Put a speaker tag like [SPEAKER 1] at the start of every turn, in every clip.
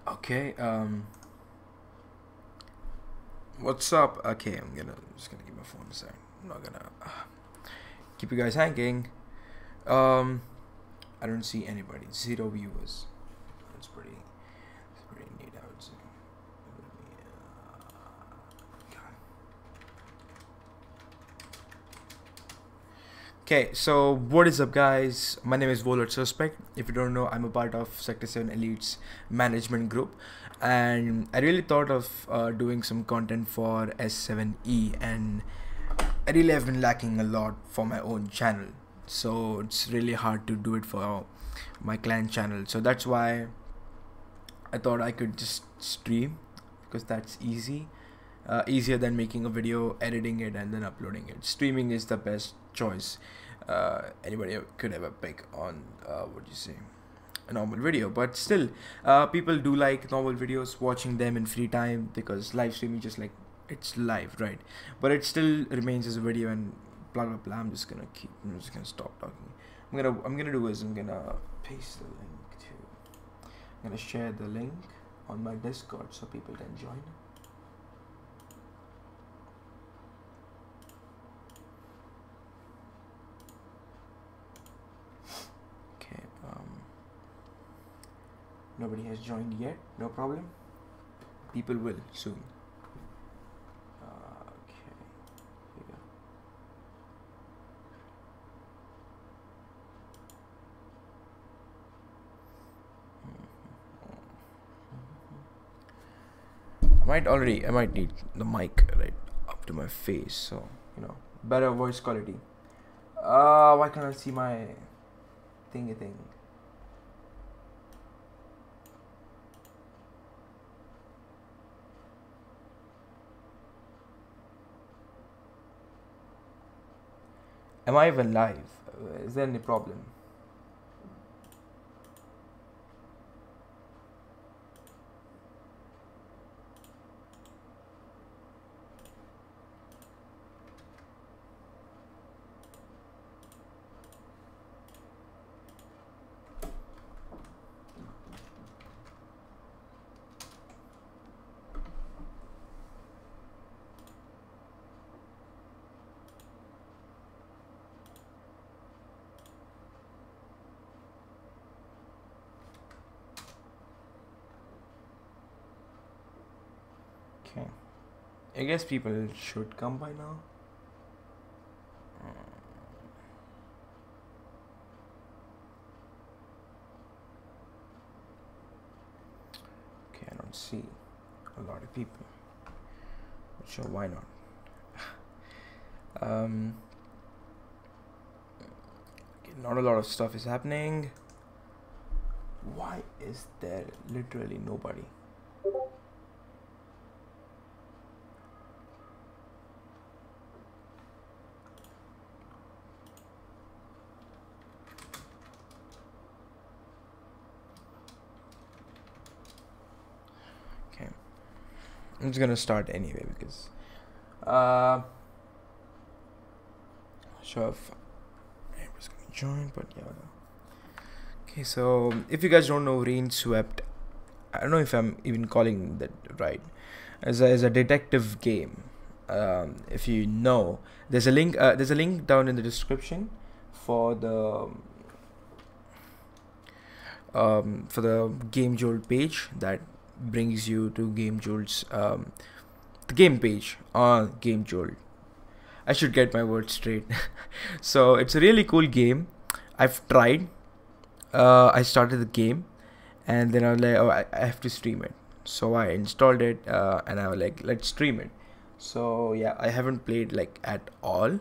[SPEAKER 1] Okay, what's up? Okay, I'm just gonna keep my phone aside. I'm not gonna keep you guys hanging. Um, I don't see anybody. 0 viewers. That's pretty neat, I would say. Okay, so what is up, guys? My name is WarLord Suspect. If you don't know, I'm a part of Sector 7 Elite's management group, and I really thought of doing some content for S7E, and I really have been lacking a lot for my own channel, so it's really hard to do it for my clan channel. So that's why I thought I could just stream, because that's easier than making a video, editing it, and then uploading it. Streaming is the best choice anybody could ever pick on what do you say, a normal video. But still, people do like normal videos, watching them in free time, because live streaming just like it's live, right? But it still remains as a video and blah blah blah. I'm just gonna stop talking. I'm gonna do is I'm gonna paste the link to. I'm gonna share the link on my Discord so people can join. Okay, nobody has joined yet. No problem. People will soon. Okay, here we go. I might need the mic right up to my face, so better voice quality. Why can't I see my thingy thing? Am I even live? Is there any problem? Okay, I guess people should come by now. Okay, I don't see a lot of people. But sure, why not? Okay, not a lot of stuff is happening. Why is there literally nobody? Okay, I'm just gonna start anyway, because sure if anyone's gonna join, but yeah. Okay, so if you guys don't know Rainswept, I don't know if I'm even calling that right, as a detective game. If you know, there's a link. There's a link down in the description for the Game Jolt page that brings you to Game Jolt's the game page on Game Jolt. I should get my words straight. So it's a really cool game. I've tried. I started the game, and then I was like, oh, I have to stream it. So I installed it, and I was like, let's stream it. So yeah, I haven't played like at all.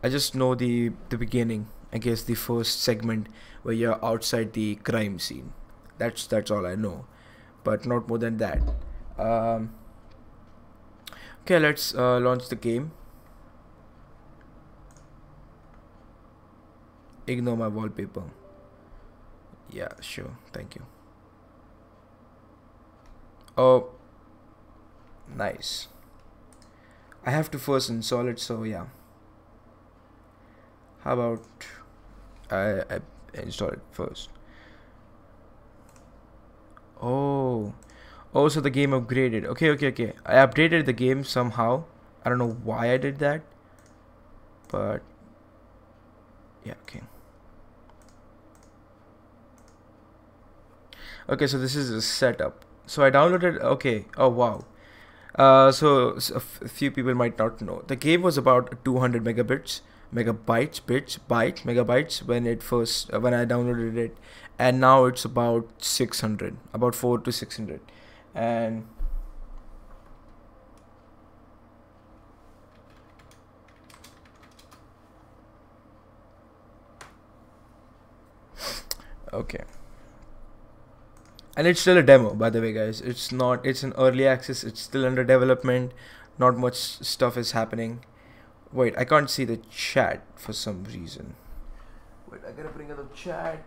[SPEAKER 1] I just know the beginning. I guess the first segment where you're outside the crime scene. That's all I know, but not more than that. Um, okay, let's launch the game. Ignore my wallpaper. Yeah, sure. Thank you. Oh, nice. I have to first install it, so yeah. How about I install it first? Oh. Oh, so the game upgraded. Okay, okay, okay. I updated the game somehow. I don't know why I did that. But yeah, okay. Okay, so this is a setup. So I downloaded. Okay. Oh wow. So a few people might not know. The game was about 200 megabytes when it first when I downloaded it, and now it's about 600, about 4 to 600, and okay. And it's still a demo, by the way, guys. It's not. It's an early access. It's still under development. Not much stuff is happening. Wait, I can't see the chat for some reason. Wait, I gotta bring up the chat.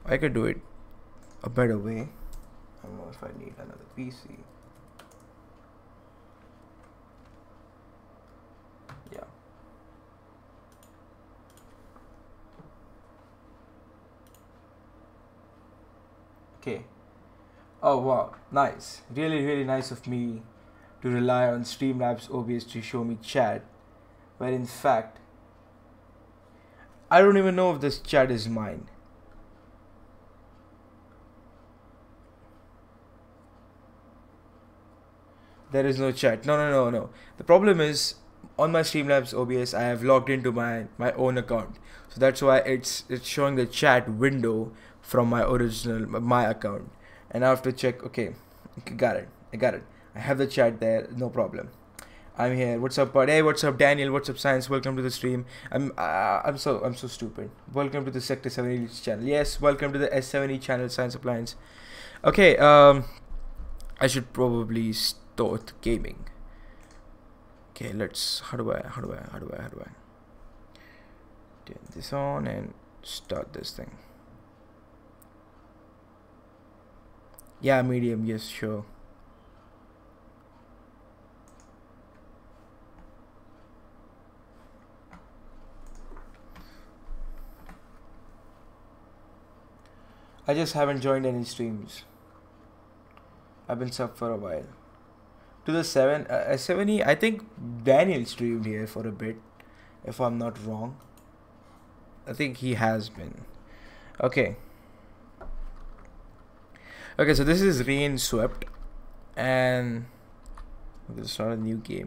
[SPEAKER 1] I could do it a better way. I don't know if I need another PC. Yeah. Okay. Oh wow, nice. Really, really nice of me to rely on Streamlabs OBS to show me chat, where in fact, I don't even know if this chat is mine. There is no chat. No, no, no, no. The problem is on my Streamlabs OBS, I have logged into my own account, so that's why it's showing the chat window from my original my account, and I have to check. Okay, got it. I got it. I have the chat there. No problem. I'm here. What's up, bud? Hey, what's up, Daniel? What's up, Science? Welcome to the stream. I'm so stupid. Welcome to the Sector 7 channel. Yes, welcome to the S7E channel, Science Appliance. Okay, I should probably start gaming. Okay, let's. How do I turn this on and start this thing? Yeah, medium. Yes, sure. I just haven't joined any streams. I've been sub for a while. To the 7E, I think Daniel streamed here for a bit, if I'm not wrong. I think he has been. Okay. Okay, so this is Rainswept, and we're gonna start a new game.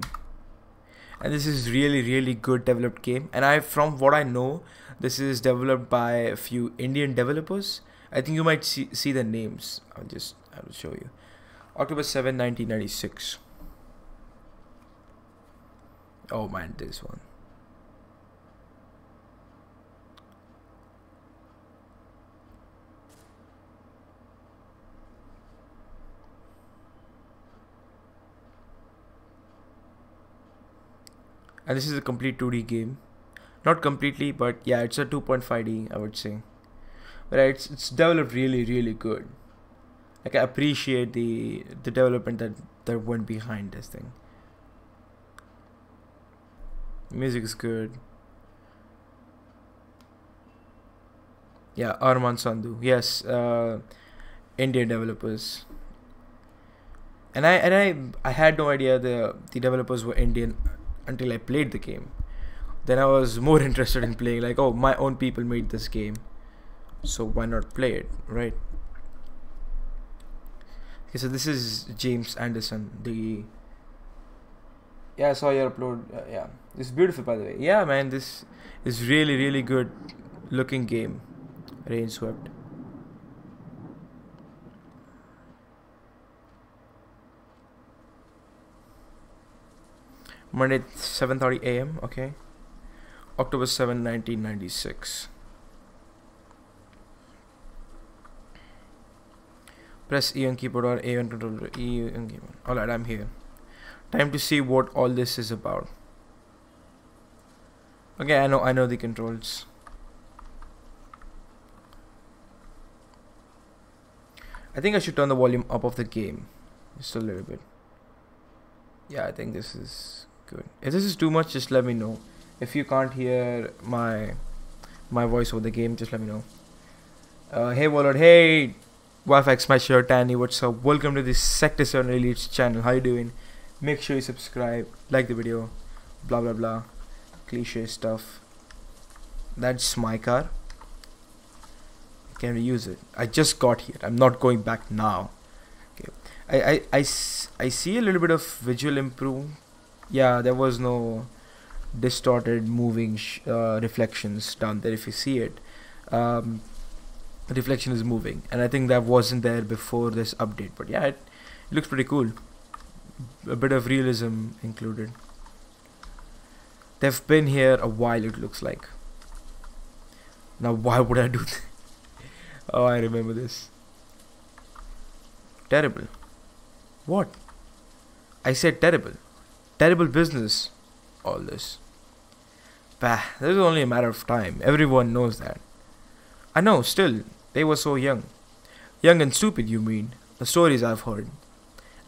[SPEAKER 1] And this is really good developed game. And from what I know, this is developed by a few Indian developers. I think you might see the names. I will show you. October 7, 1996. Oh man, this one. And this is a complete 2D game. Not completely, but yeah, it's a 2.5D, I would say. But it's developed really good. Like, I appreciate the development that went behind this thing. Music is good. Yeah, Arman Sandhu. Yes, Indian developers. And I had no idea the developers were Indian until I played the game. Then I was more interested in playing, like, oh, my own people made this game, so why not play it, right? Okay, so this is James Anderson. Yeah, I saw your upload. Yeah, it's beautiful, by the way. Yeah, man, this is really good looking game. Rainswept. Monday 7:30 a.m. Okay. October 7, 1996. Press E on keyboard or A on controller. E on keyboard. Alright, I'm here. Time to see what all this is about. Okay, I know the controls. I think I should turn the volume up of the game just a little bit. Yeah, I think this is Good. If this is too much, just let me know. If you can't hear my voice over the game, just let me know. Hey WarLord, hey Wi-Fi Smasher, Tanny, what's up? Welcome to this Sector 7 Elites channel. How you doing? Make sure you subscribe, like the video, blah blah blah, cliche stuff. That's my car. Can we use it? I just got here. I'm not going back now. Okay. I see a little bit of visual improve. Yeah, there was no distorted moving reflections down there. If you see it, reflection is moving, and I think that wasn't there before this update. But yeah, it looks pretty cool. A bit of realism included. They've been here a while, it looks like. Now why would I do that? Oh, I remember this. Terrible. What? I said terrible. Terrible business. All this. Bah, this is only a matter of time. Everyone knows that. I know, still, they were so young. Young and stupid, you mean? The stories I've heard.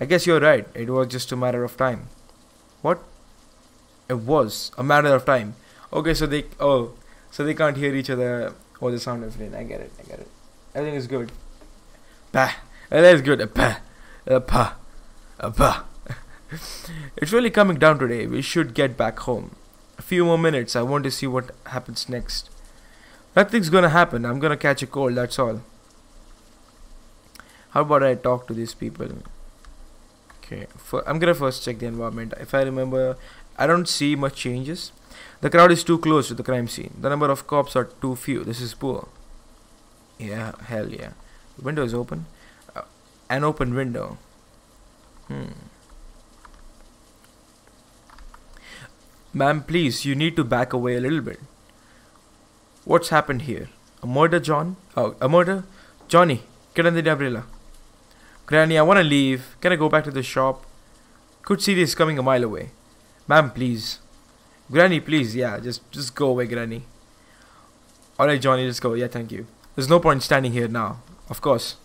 [SPEAKER 1] I guess you're right. It was just a matter of time. What? It was a matter of time. Okay, so they can't hear each other or the sound of it. I get it. Everything is good. Bah. That is good. Bah. Bah. Bah. It's really coming down today. We should get back home. A few more minutes. I want to see what happens next. Nothing's gonna happen. I'm gonna catch a cold. That's all. How about I talk to these people? Okay. I'm gonna first check the environment. If I remember, I don't see much changes. The crowd is too close to the crime scene. The number of cops are too few. This is poor. Yeah, hell yeah. The window is open. An open window. Ma'am, please, you need to back away a little bit. What's happened here? A murder, John? Oh, a murder? Johnny, get under the umbrella. Granny, I want to leave. Can I go back to the shop? Could see this coming a mile away. Ma'am, please. Granny, please, yeah, just go away, Granny. Alright, Johnny, just go. Yeah, thank you. There's no point standing here now. Of course.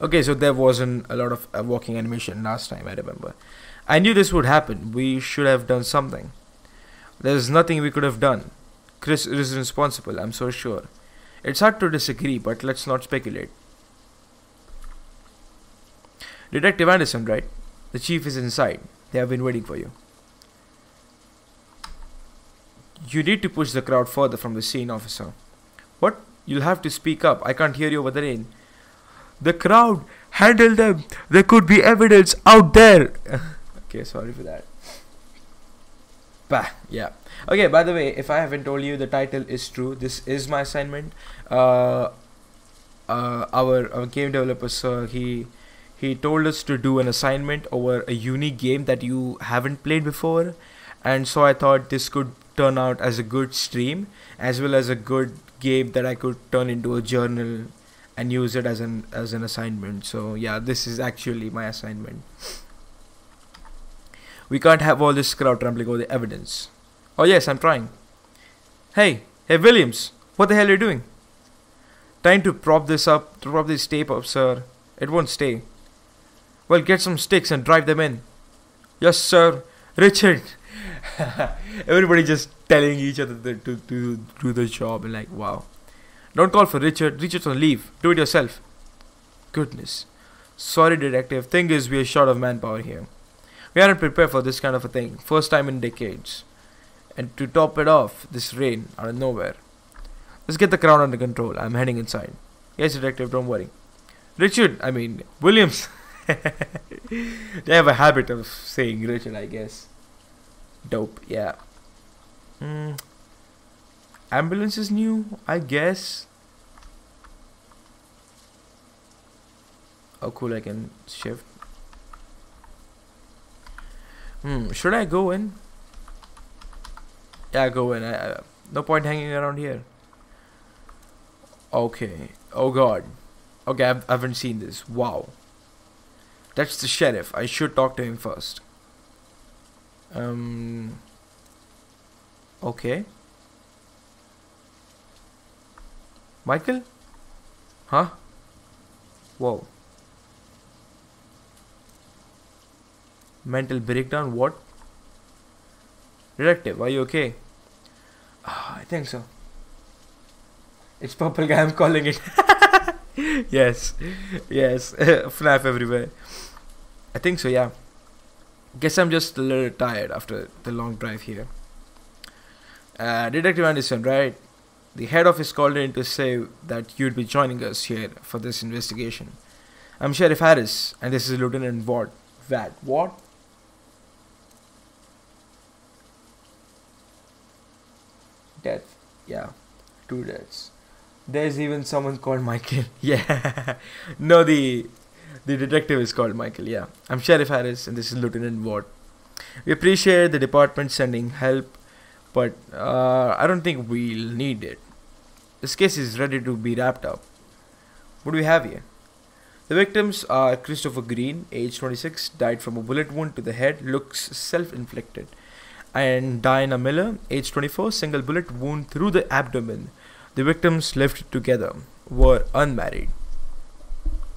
[SPEAKER 1] Okay, so there wasn't a lot of walking animation last time, I remember. I knew this would happen. We should have done something. There's nothing we could have done. Chris is responsible, I'm so sure. It's hard to disagree, but let's not speculate. Detective Anderson, right? The chief is inside. They have been waiting for you. You need to push the crowd further from the scene, officer. What? You'll have to speak up. I can't hear you over the rain. The crowd! Handle them! There could be evidence out there! Okay, sorry for that. Bah, yeah. Okay, by the way, if I haven't told you, the title is true. This is my assignment. Our game developer, sir, he told us to do an assignment over a unique game that you haven't played before. And so I thought this could turn out as a good stream, as well as a good game that I could turn into a journal and use it as an assignment. So yeah, this is actually my assignment. We can't have all this crowd trampling over the evidence. Oh yes, I'm trying. Hey Williams, what the hell are you doing? Trying to prop this tape up, sir. It won't stay. Well, get some sticks and drive them in. Yes, sir. Richard. Everybody just telling each other to do the job, and like, wow. Don't call for Richard. Richard's on leave. Do it yourself. Goodness. Sorry, detective. Thing is, we are short of manpower here. We aren't prepared for this kind of a thing. First time in decades. And to top it off, this rain out of nowhere. Let's get the crowd under control. I'm heading inside. Yes, detective, don't worry. Williams. They have a habit of saying Richard, I guess. Dope, yeah. Ambulance is new, I guess. Oh, cool, I can shift. Should I go in? Yeah, go in. No point hanging around here. Okay. Oh god. Okay, I haven't seen this. Wow. That's the sheriff. I should talk to him first. Okay. Michael? Huh? Whoa. Mental breakdown? What? Detective, are you okay? Ah, I think so. It's purple guy, I'm calling it. Yes, yes, FNAF everywhere. I think so, yeah. Guess I'm just a little tired after the long drive here. Detective Anderson, right? The head office called in to say that you'd be joining us here for this investigation. I'm Sheriff Harris, and this is Lieutenant Ward. What? Death. Yeah, 2 deaths. There's even someone called Michael. Yeah. No, the detective is called Michael. Yeah. I'm Sheriff Harris, and this is Lieutenant Ward. We appreciate the department sending help, but I don't think we'll need it. This case is ready to be wrapped up. What do we have here? The victims are Christopher Green, age 26, died from a bullet wound to the head, looks self-inflicted. And Diana Miller, age 24, single bullet wound through the abdomen. The victims lived together, were unmarried.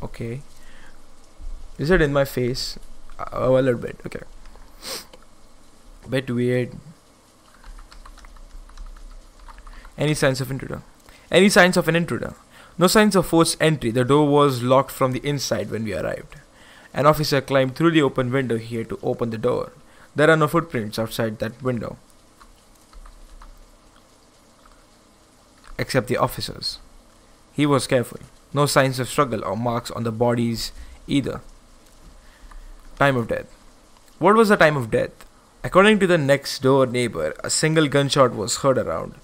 [SPEAKER 1] Okay. Is it in my face? Oh, a little bit, okay. Bit weird. Any signs of intruder? Any signs of an intruder? No signs of forced entry. The door was locked from the inside when we arrived. An officer climbed through the open window here to open the door. There are no footprints outside that window. Except the officer's. He was careful. No signs of struggle or marks on the bodies either. Time of death. What was the time of death? According to the next door neighbor, a single gunshot was heard around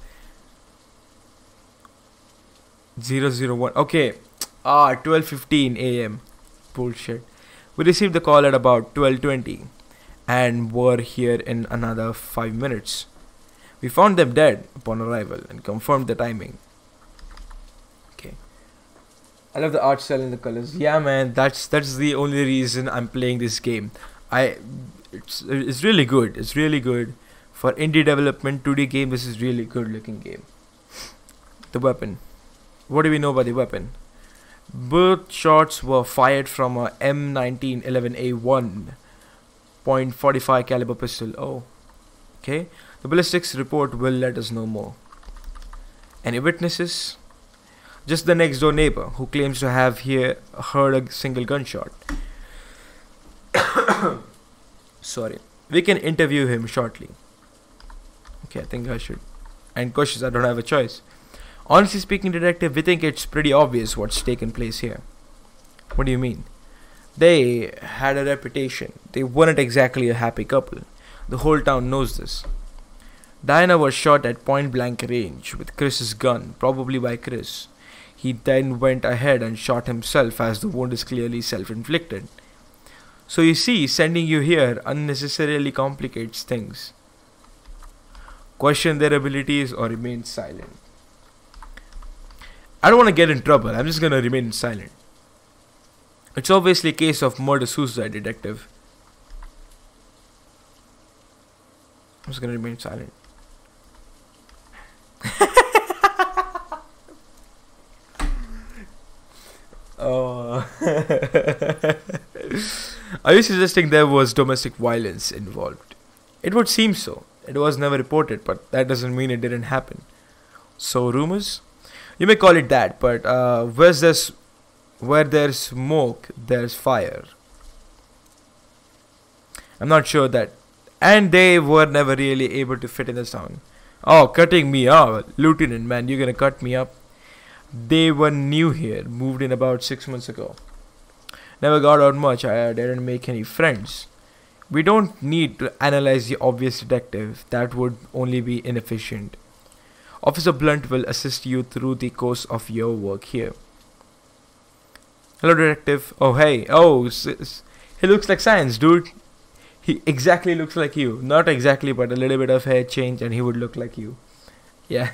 [SPEAKER 1] 001. Okay. 12:15 a.m. Bullshit. We received the call at about 12:20 and were here in another 5 minutes. We found them dead upon arrival and confirmed the timing. Okay. I love the art style and the colors. Yeah, man, that's the only reason I'm playing this game. It's really good. It's really good for indie development 2D game. This is really good looking game. The weapon. What do we know about the weapon? Both shots were fired from a M1911A1 .45 caliber pistol. Oh, okay. The ballistics report will let us know more. Any witnesses? Just the next door neighbor who claims to have heard a single gunshot. Sorry. We can interview him shortly. Okay, I think I should. And cautious, I don't have a choice. Honestly speaking, detective, we think it's pretty obvious what's taken place here. What do you mean? They had a reputation. They weren't exactly a happy couple. The whole town knows this. Diana was shot at point blank range with Chris's gun, probably by Chris. He then went ahead and shot himself as the wound is clearly self-inflicted. So you see, sending you here unnecessarily complicates things. Question their abilities or remain silent. I don't want to get in trouble. I'm just going to remain silent. It's obviously a case of murder-suicide, detective. I'm just going to remain silent. Oh. Are you suggesting there was domestic violence involved? It would seem so. It was never reported, but that doesn't mean it didn't happen. So, rumors? You may call it that, but where there's smoke, there's fire. I'm not sure that. And they were never really able to fit in the town. Oh, cutting me off. Lieutenant, man, you're gonna cut me up. They were new here, moved in about 6 months ago. Never got out much, I didn't make any friends. We don't need to analyze the obvious, detective. That would only be inefficient. Officer Blunt will assist you through the course of your work here. Hello, detective. Oh, hey. Oh, he looks like Science, dude. He exactly looks like you. Not exactly, but a little bit of hair change and he would look like you. Yeah.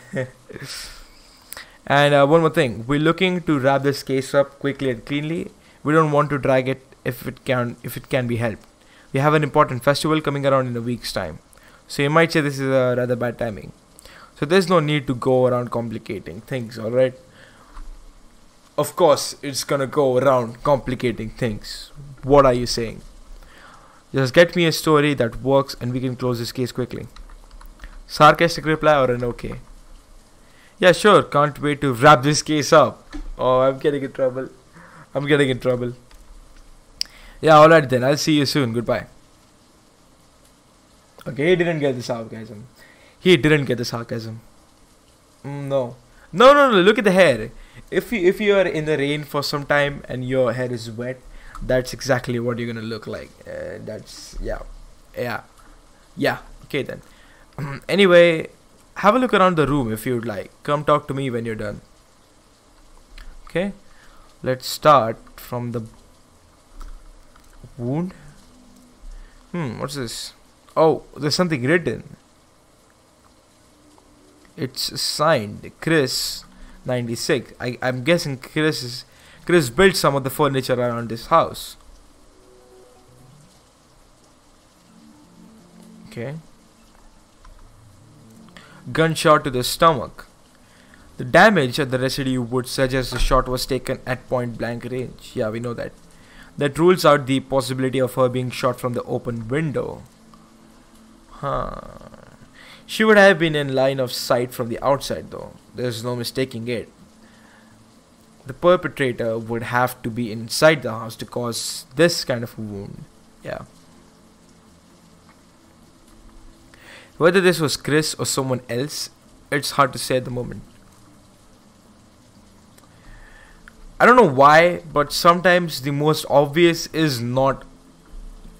[SPEAKER 1] And one more thing. We're looking to wrap this case up quickly and cleanly. We don't want to drag it if it can be helped. We have an important festival coming around in a week's time. So you might say this is a rather bad timing. So there's no need to go around complicating things, alright? Of course, it's gonna go around complicating things. What are you saying? Just get me a story that works and we can close this case quickly. Sarcastic reply or an okay? Yeah, sure. Can't wait to wrap this case up. Oh, I'm getting in trouble. I'm getting in trouble. Yeah, alright then. I'll see you soon. Goodbye. Okay, he didn't get the sarcasm. He didn't get the sarcasm. No. No, no, no. Look at the hair. If you are in the rain for some time and your hair is wet, that's exactly what you're gonna look like. That's yeah. Okay then. Anyway, have a look around the room if you'd like. Come talk to me when you're done. Okay. Let's start from the wound. What's this? Oh, there's something written. It's signed Chris 96. I'm guessing Chris built some of the furniture around this house. Okay. Gunshot to the stomach. The damage at the residue would suggest the shot was taken at point blank range. Yeah, we know that. That rules out the possibility of her being shot from the open window. She would have been in line of sight from the outside though. There's no mistaking it. The perpetrator would have to be inside the house to cause this kind of a wound. Yeah. Whether this was Chris or someone else, it's hard to say at the moment. I don't know why, but sometimes the most obvious is not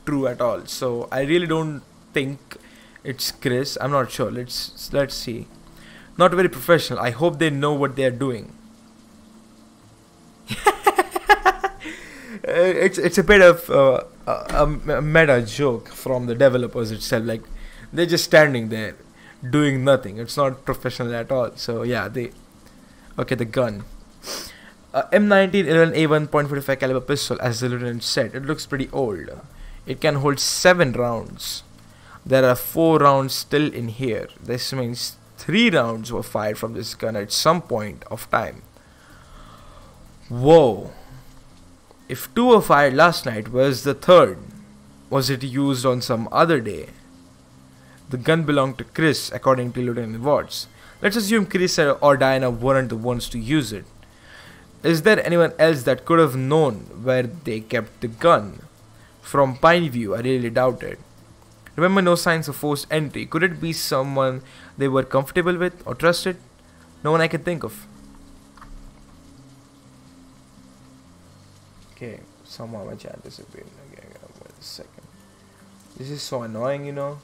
[SPEAKER 1] true at all. So I really don't think it's Chris. I'm not sure. Let's see. Not very professional. I hope they know what they're doing. It's a bit of a meta joke from the developers itself. Like they're just standing there doing nothing. It's not professional at all. So yeah, the gun. M19 11A 1.45 caliber pistol, as the lieutenant said. It looks pretty old. It can hold 7 rounds. There are 4 rounds still in here. This means 3 rounds were fired from this gun at some point of time. Whoa. If 2 were fired last night, where's the 3rd? Was it used on some other day? The gun belonged to Chris, according to Lieutenant Watts. Let's assume Chris or Diana weren't the ones to use it. Is there anyone else that could have known where they kept the gun? From Pineview, I really doubt it. Remember, no signs of forced entry. Could it be someone they were comfortable with or trusted? No one I can think of. Okay, somehow my chat disappeared. Okay, wait a second. This is so annoying, you know.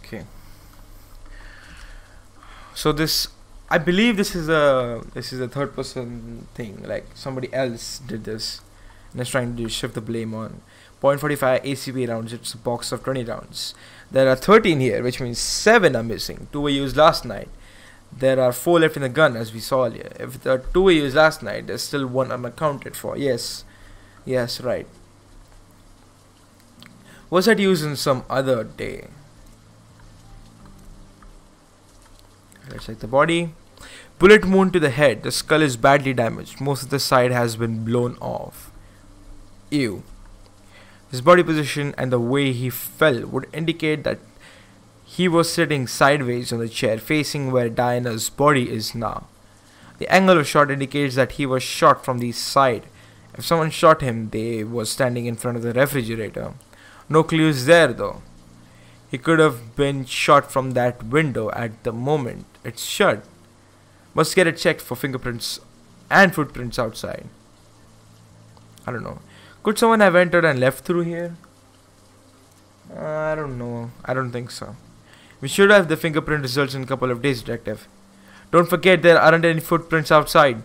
[SPEAKER 1] Okay. So this, I believe this is a third person thing. Like somebody else did this and is trying to shift the blame on. .45 ACP rounds. It's a box of 20 rounds. There are 13 here, which means 7 are missing. 2 were used last night. There are 4 left in the gun, as we saw earlier. If the 2 were used last night, there's still 1 unaccounted for. Yes, right. Was that used in some other day? Let's check the body. Bullet wound to the head. The skull is badly damaged. Most of the side has been blown off. Ew. His body position and the way he fell would indicate that he was sitting sideways on the chair, facing where Diana's body is now. The angle of shot indicates that he was shot from the side. If someone shot him, they were standing in front of the refrigerator. No clues there though. He could have been shot from that window at the moment it's shut. Must get it checked for fingerprints and footprints outside. I don't know. Could someone have entered and left through here? I don't know. I don't think so. We should have the fingerprint results in a couple of days, detective. Don't forget there aren't any footprints outside.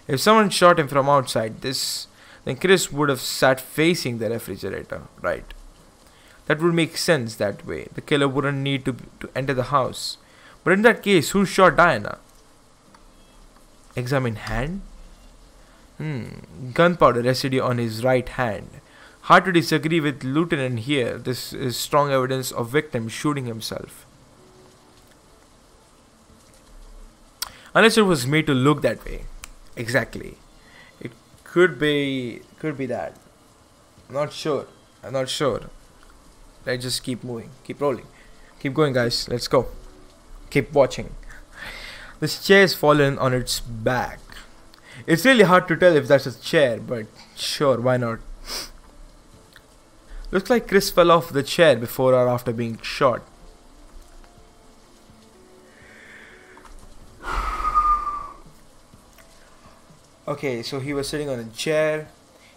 [SPEAKER 1] If someone shot him from outside, then Chris would have sat facing the refrigerator, right? That would make sense that way. The killer wouldn't need to enter the house. But in that case, who shot Diana? Examine hand. Gunpowder residue on his right hand. Hard to disagree with Lieutenant here. This is strong evidence of victim shooting himself. Unless it was made to look that way. Exactly. It Could be that. I'm not sure. I'm not sure. Let's just keep moving. Keep rolling. Keep going, guys. Let's go. Keep watching. This chair is fallen on its back. It's really hard to tell if that's a chair, but sure, why not? Looks like Chris fell off the chair before or after being shot. Okay, so he was sitting on a chair,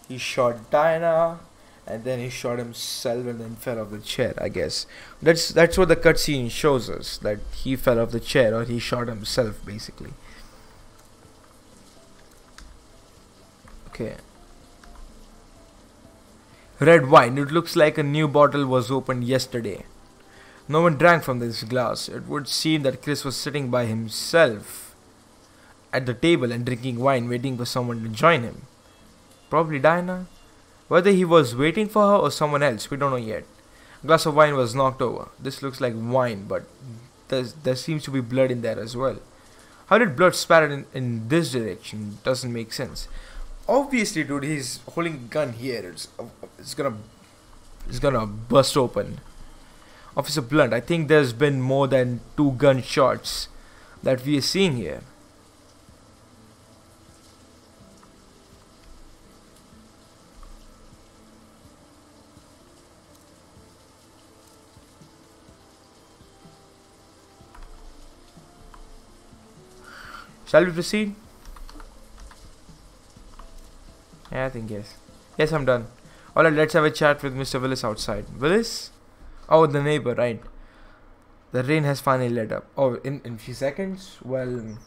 [SPEAKER 1] he shot Diana, and then he shot himself and then fell off the chair, I guess. That's what the cutscene shows us, that he fell off the chair or he shot himself, basically. Okay. Red wine. It looks like a new bottle was opened yesterday. No one drank from this glass. It would seem that Chris was sitting by himself at the table and drinking wine, waiting for someone to join him. Probably Diana. Whether he was waiting for her or someone else, we don't know yet. A glass of wine was knocked over. This looks like wine, but there seems to be blood in there as well. How did blood spatter in this direction? Doesn't make sense. Obviously, dude, he's holding a gun here. It's gonna burst open. Officer Blunt, I think there's been more than 2 gunshots that we are seeing here. Shall we proceed? Yeah, I think yes. Yes, I'm done. Alright, let's have a chat with Mr. Willis outside. Willis? Oh, the neighbor, right. The rain has finally let up. Oh, in a few seconds? Well,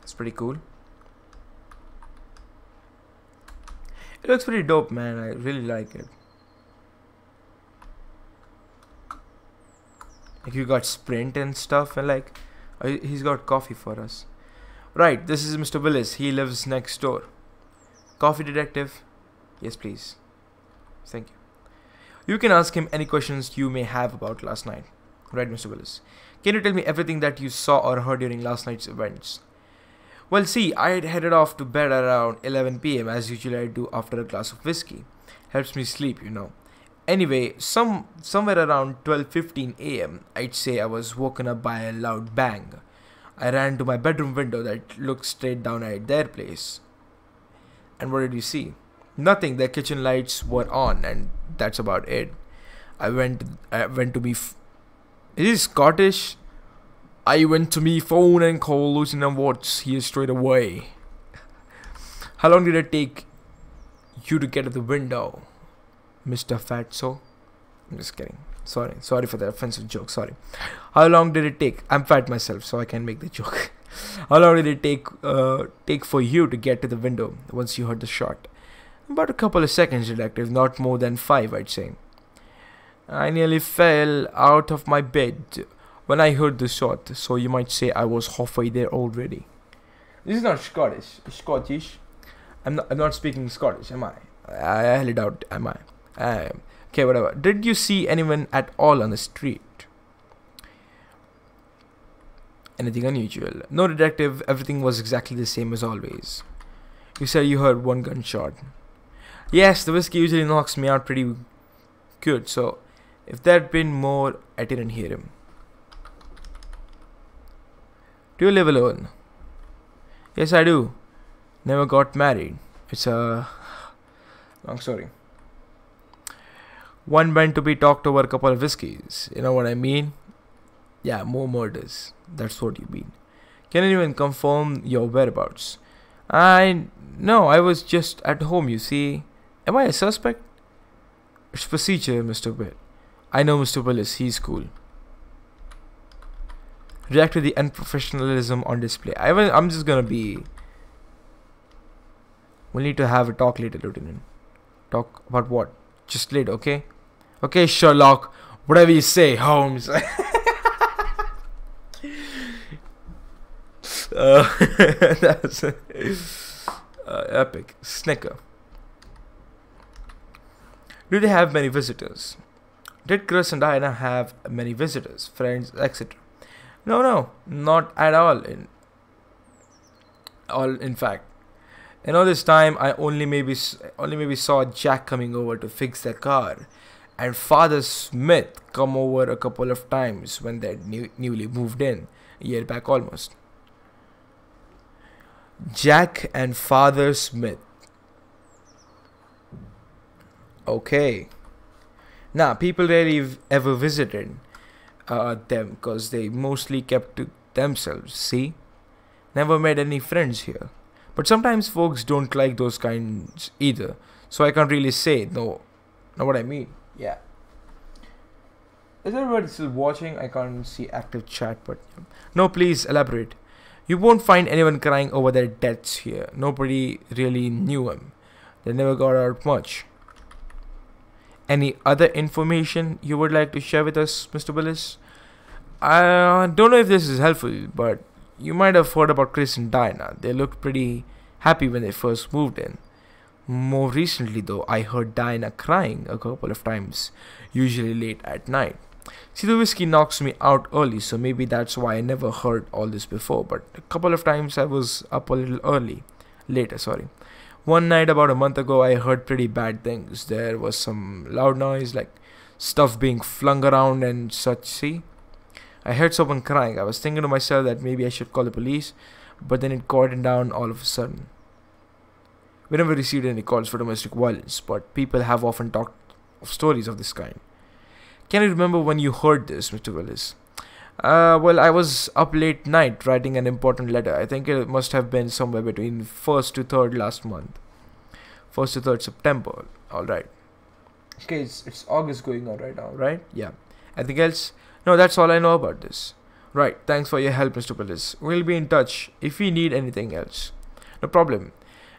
[SPEAKER 1] it's pretty cool. It looks pretty dope, man. I really like it. Like, you got Sprint and stuff, and like, he's got coffee for us. Right, this is Mr. Willis. He lives next door. Coffee detective? Yes, please. Thank you. You can ask him any questions you may have about last night. Right, Mr. Willis. Can you tell me everything that you saw or heard during last night's events? Well, see, I had headed off to bed around 11 PM as usually I do after a glass of whiskey. Helps me sleep, you know. Anyway, somewhere around 12:15 AM, I'd say I was woken up by a loud bang. I ran to my bedroom window that looked straight down at their place. And what did you see? Nothing. The kitchen lights were on, and that's about it. I went to me. Is he Scottish? I went to me phone and called Lieutenant Watts here straight away. How long did it take you to get to the window, Mr. Fatso? I'm just kidding. Sorry for the offensive joke. Sorry. How long did it take? I'm fat myself, so I can make the joke. How long did it take for you to get to the window once you heard the shot? About a couple of seconds, detective. Not more than 5, I'd say. I nearly fell out of my bed when I heard the shot, so you might say I was halfway there already. This is not Scottish. Scottish. I'm not speaking Scottish, am I? I highly doubt, am I? Okay, whatever. Did you see anyone at all on the street? Anything unusual? No, detective. Everything was exactly the same as always. You said you heard 1 gunshot. Yes, the whiskey usually knocks me out pretty good, so if there had been more, I didn't hear him. Do you live alone? Yes, I do. Never got married. It's a long story. One meant to be talked over a couple of whiskeys. You know what I mean? Yeah, more murders. That's what you mean. Can anyone confirm your whereabouts? No, I was just at home, you see. Am I a suspect? It's procedure, Mr. Witt. I know Mr. Willis, he's cool. React to the unprofessionalism on display. I'm just gonna be... We'll need to have a talk later, Lieutenant. Talk about what? Just later, okay? Okay, Sherlock. Whatever you say, Holmes. That's epic. Snicker. Do they have many visitors? Did Chris and Diana have many visitors, friends, etc.? No, not at all. In fact, And all this time, I only maybe saw Jack coming over to fix their car, and Father Smith come over a couple of times when they newly moved in, a year back almost. Jack and Father Smith. Okay. Now, people rarely ever visited them because they mostly kept to themselves, see? Never made any friends here. But sometimes folks don't like those kinds either, so I can't really say, no. Know what I mean? Yeah. Is everybody still watching? I can't see active chat, but no, please elaborate. You won't find anyone crying over their deaths here. Nobody really knew him. They never got out much. Any other information you would like to share with us, Mr. Willis? I don't know if this is helpful, but you might have heard about Chris and Diana. They looked pretty happy when they first moved in. More recently, though, I heard Diana crying a couple of times, usually late at night. See, the whiskey knocks me out early, so maybe that's why I never heard all this before, but a couple of times I was up a little later. One night about a month ago, I heard pretty bad things. There was some loud noise, like stuff being flung around and such, see? I heard someone crying. I was thinking to myself that maybe I should call the police, but then it quieted down all of a sudden. We never received any calls for domestic violence, but people have often talked of stories of this kind. Can you remember when you heard this, Mr. Willis? Well, I was up late night writing an important letter. I think it must have been somewhere between 1st to 3rd last month. 1st to 3rd September. Alright. Okay, it's August going on right now, right? Yeah. Anything else? No, that's all I know about this. Right, thanks for your help, Mr. Willis. We'll be in touch if we need anything else. No problem.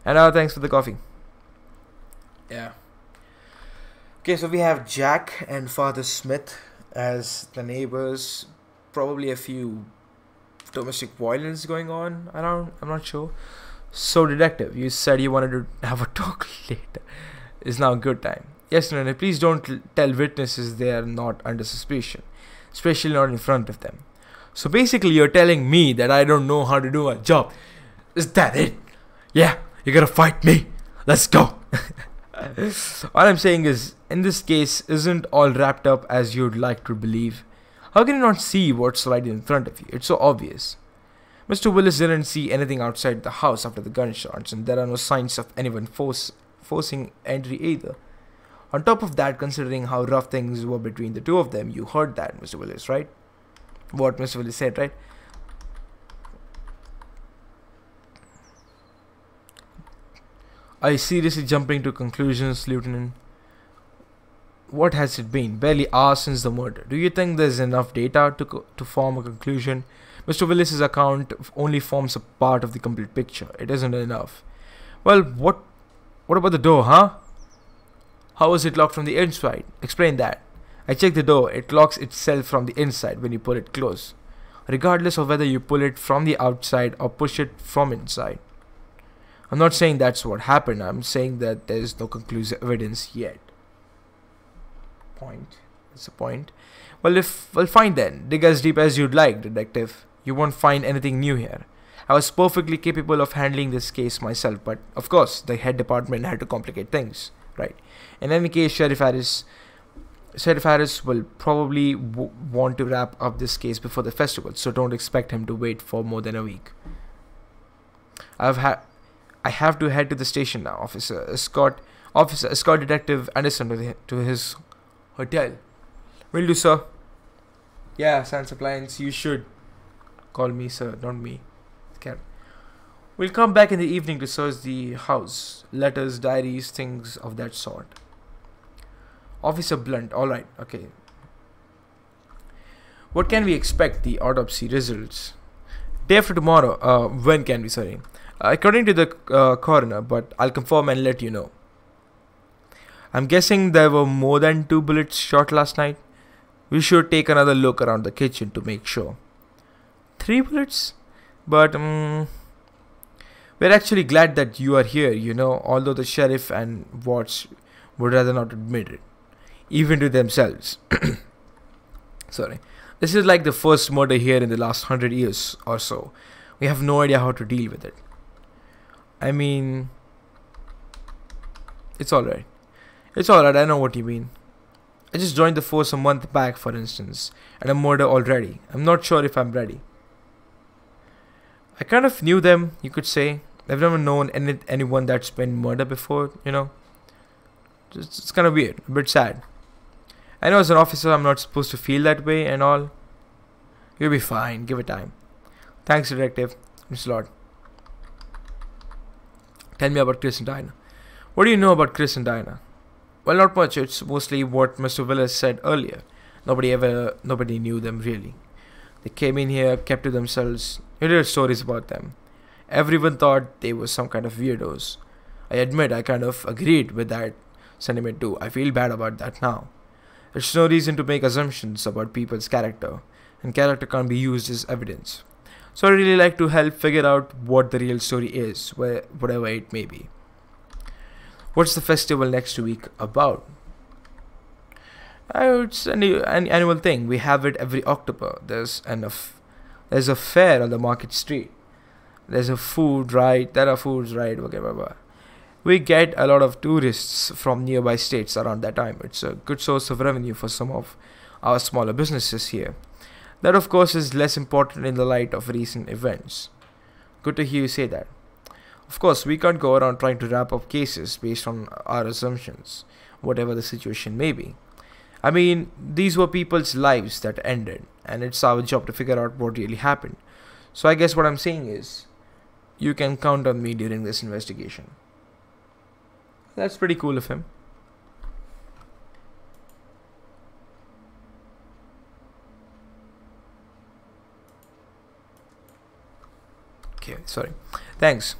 [SPEAKER 1] And thanks for the coffee. Yeah. Okay, so we have Jack and Father Smith as the neighbors. Probably a few domestic violence going on around. I'm not sure. So, detective, you said you wanted to have a talk later. It's now a good time. Yes, no, please don't tell witnesses they are not under suspicion, especially not in front of them. So basically, you're telling me that I don't know how to do my job. Is that it? Yeah, you're gonna fight me. Let's go. All I'm saying is, in this case, isn't all wrapped up as you'd like to believe. How can you not see what's right in front of you? It's so obvious. Mr. Willis didn't see anything outside the house after the gunshots, and there are no signs of anyone forcing entry either. On top of that, considering how rough things were between the two of them, you heard that, Mr. Willis, right? What Mr. Willis said, right? Are you seriously jumping to conclusions, Lieutenant? What has it been? Barely hours since the murder. Do you think there's enough data to form a conclusion? Mr. Willis's account only forms a part of the complete picture. It isn't enough. Well, what about the door, huh? How was it locked from the inside? Explain that. I checked the door. It locks itself from the inside when you pull it close, regardless of whether you pull it from the outside or push it from inside. I'm not saying that's what happened. I'm saying that there's no conclusive evidence yet. Point. That's a point. Well, fine then. Dig as deep as you'd like, detective. You won't find anything new here. I was perfectly capable of handling this case myself, but of course, the head department had to complicate things, right? In any case, Sheriff Harris will probably want to wrap up this case before the festival, so don't expect him to wait for more than a week. I have to head to the station now, Escort Detective Anderson to his hotel. Will do, sir. Yeah, Sans Appliance, you should call me sir, not me. We'll come back in the evening to search the house. Letters, diaries, things of that sort. Officer Blunt, alright, okay. What can we expect? The autopsy results. Day after tomorrow. When can we, sorry. According to the coroner, but I'll confirm and let you know. I'm guessing there were more than 2 bullets shot last night. We should take another look around the kitchen to make sure. 3 bullets? But, we're actually glad that you are here, you know, although the sheriff and Watts would rather not admit it, even to themselves. Sorry. This is like the first murder here in the last 100 years or so. We have no idea how to deal with it. I mean, it's alright. It's alright, I know what you mean. I just joined the force a month back, for instance, and I'm murder already. I'm not sure if I'm ready. I kind of knew them, you could say. I've never known anyone that's been murder before, you know. It's kind of weird, a bit sad. I know as an officer I'm not supposed to feel that way and all. You'll be fine, give it time. Thanks, Detective. Mr. Lord. Tell me about Chris and Diana. What do you know about Chris and Diana? Well, not much. It's mostly what Mr. Willis said earlier. Nobody knew them really. They came in here, kept to themselves. You heard stories about them. Everyone thought they were some kind of weirdos. I admit I kind of agreed with that sentiment too. I feel bad about that now. There's no reason to make assumptions about people's character, and character can't be used as evidence. So I really like to help figure out what the real story is, whatever it may be. What's the festival next week about? It's an annual thing. We have it every October. There's a fair on the market street. There's a food ride. There are foods right. Okay, blah, blah. We get a lot of tourists from nearby states around that time. It's a good source of revenue for some of our smaller businesses here. That, of course, is less important in the light of recent events. Good to hear you say that. Of course, we can't go around trying to wrap up cases based on our assumptions, whatever the situation may be. I mean, these were people's lives that ended, and it's our job to figure out what really happened. So I guess what I'm saying is, you can count on me during this investigation. That's pretty cool of him. Okay, sorry. Thanks.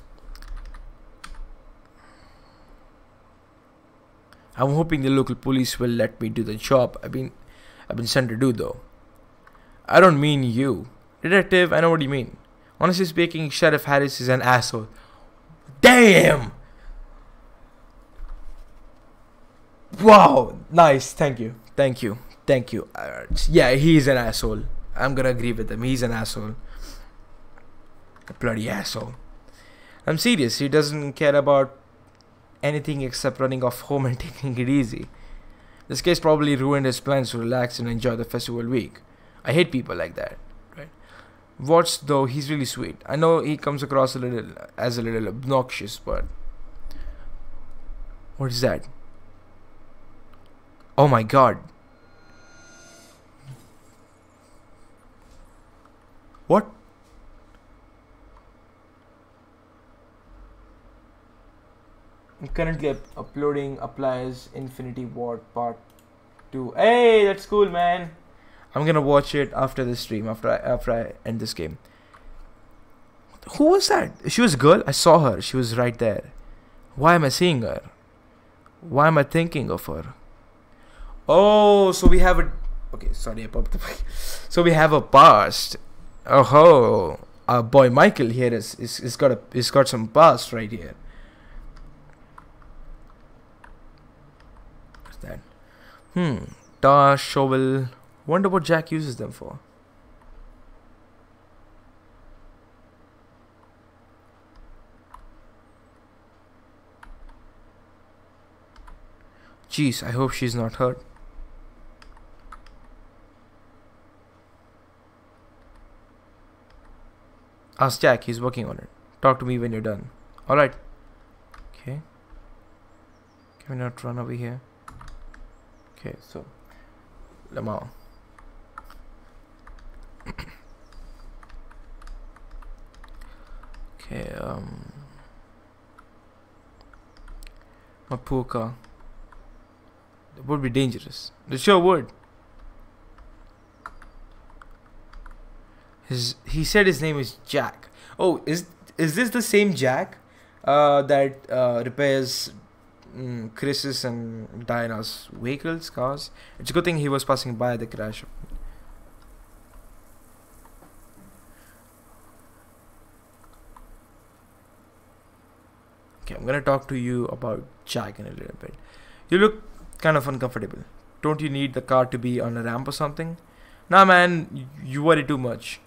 [SPEAKER 1] I'm hoping the local police will let me do the job I've been sent to do though. I don't mean you. Detective, I know what you mean. Honestly speaking, Sheriff Harris is an asshole. Damn! Wow, nice, thank you. Yeah, he's an asshole. I'm gonna agree with him, he's an asshole. A bloody asshole. I'm serious, he doesn't care about anything except running off home and taking it easy. This case probably ruined his plans to relax and enjoy the festival week. I hate people like that, right? Watts, though, he's really sweet. I know he comes across as a little obnoxious, but... What is that? Oh my god. What? I'm currently uploading Applies Infinity Ward Part 2. Hey, that's cool, man. I'm gonna watch it after the stream, after I end this game. Who was that? She was a girl? I saw her. She was right there. Why am I seeing her? Why am I thinking of her? Oh, so we have a... Okay, sorry, I popped the mic. So we have a past. Oh, our boy Michael here is got some past right here. That tar, shovel. Wonder what Jack uses them for. Jeez, I hope she's not hurt. Ask Jack, he's working on it. Talk to me when you're done. Alright. Okay. Can we not run over here? Okay, so Lamau. Okay, my poor car. It would be dangerous. It sure would. He said his name is Jack. Oh, is this the same Jack that repairs Chris's and Diana's vehicles, cars? It's a good thing he was passing by the crash. Okay, I'm gonna talk to you about Jack in a little bit. You look kind of uncomfortable. Don't you need the car to be on a ramp or something? Nah, man, you worry too much.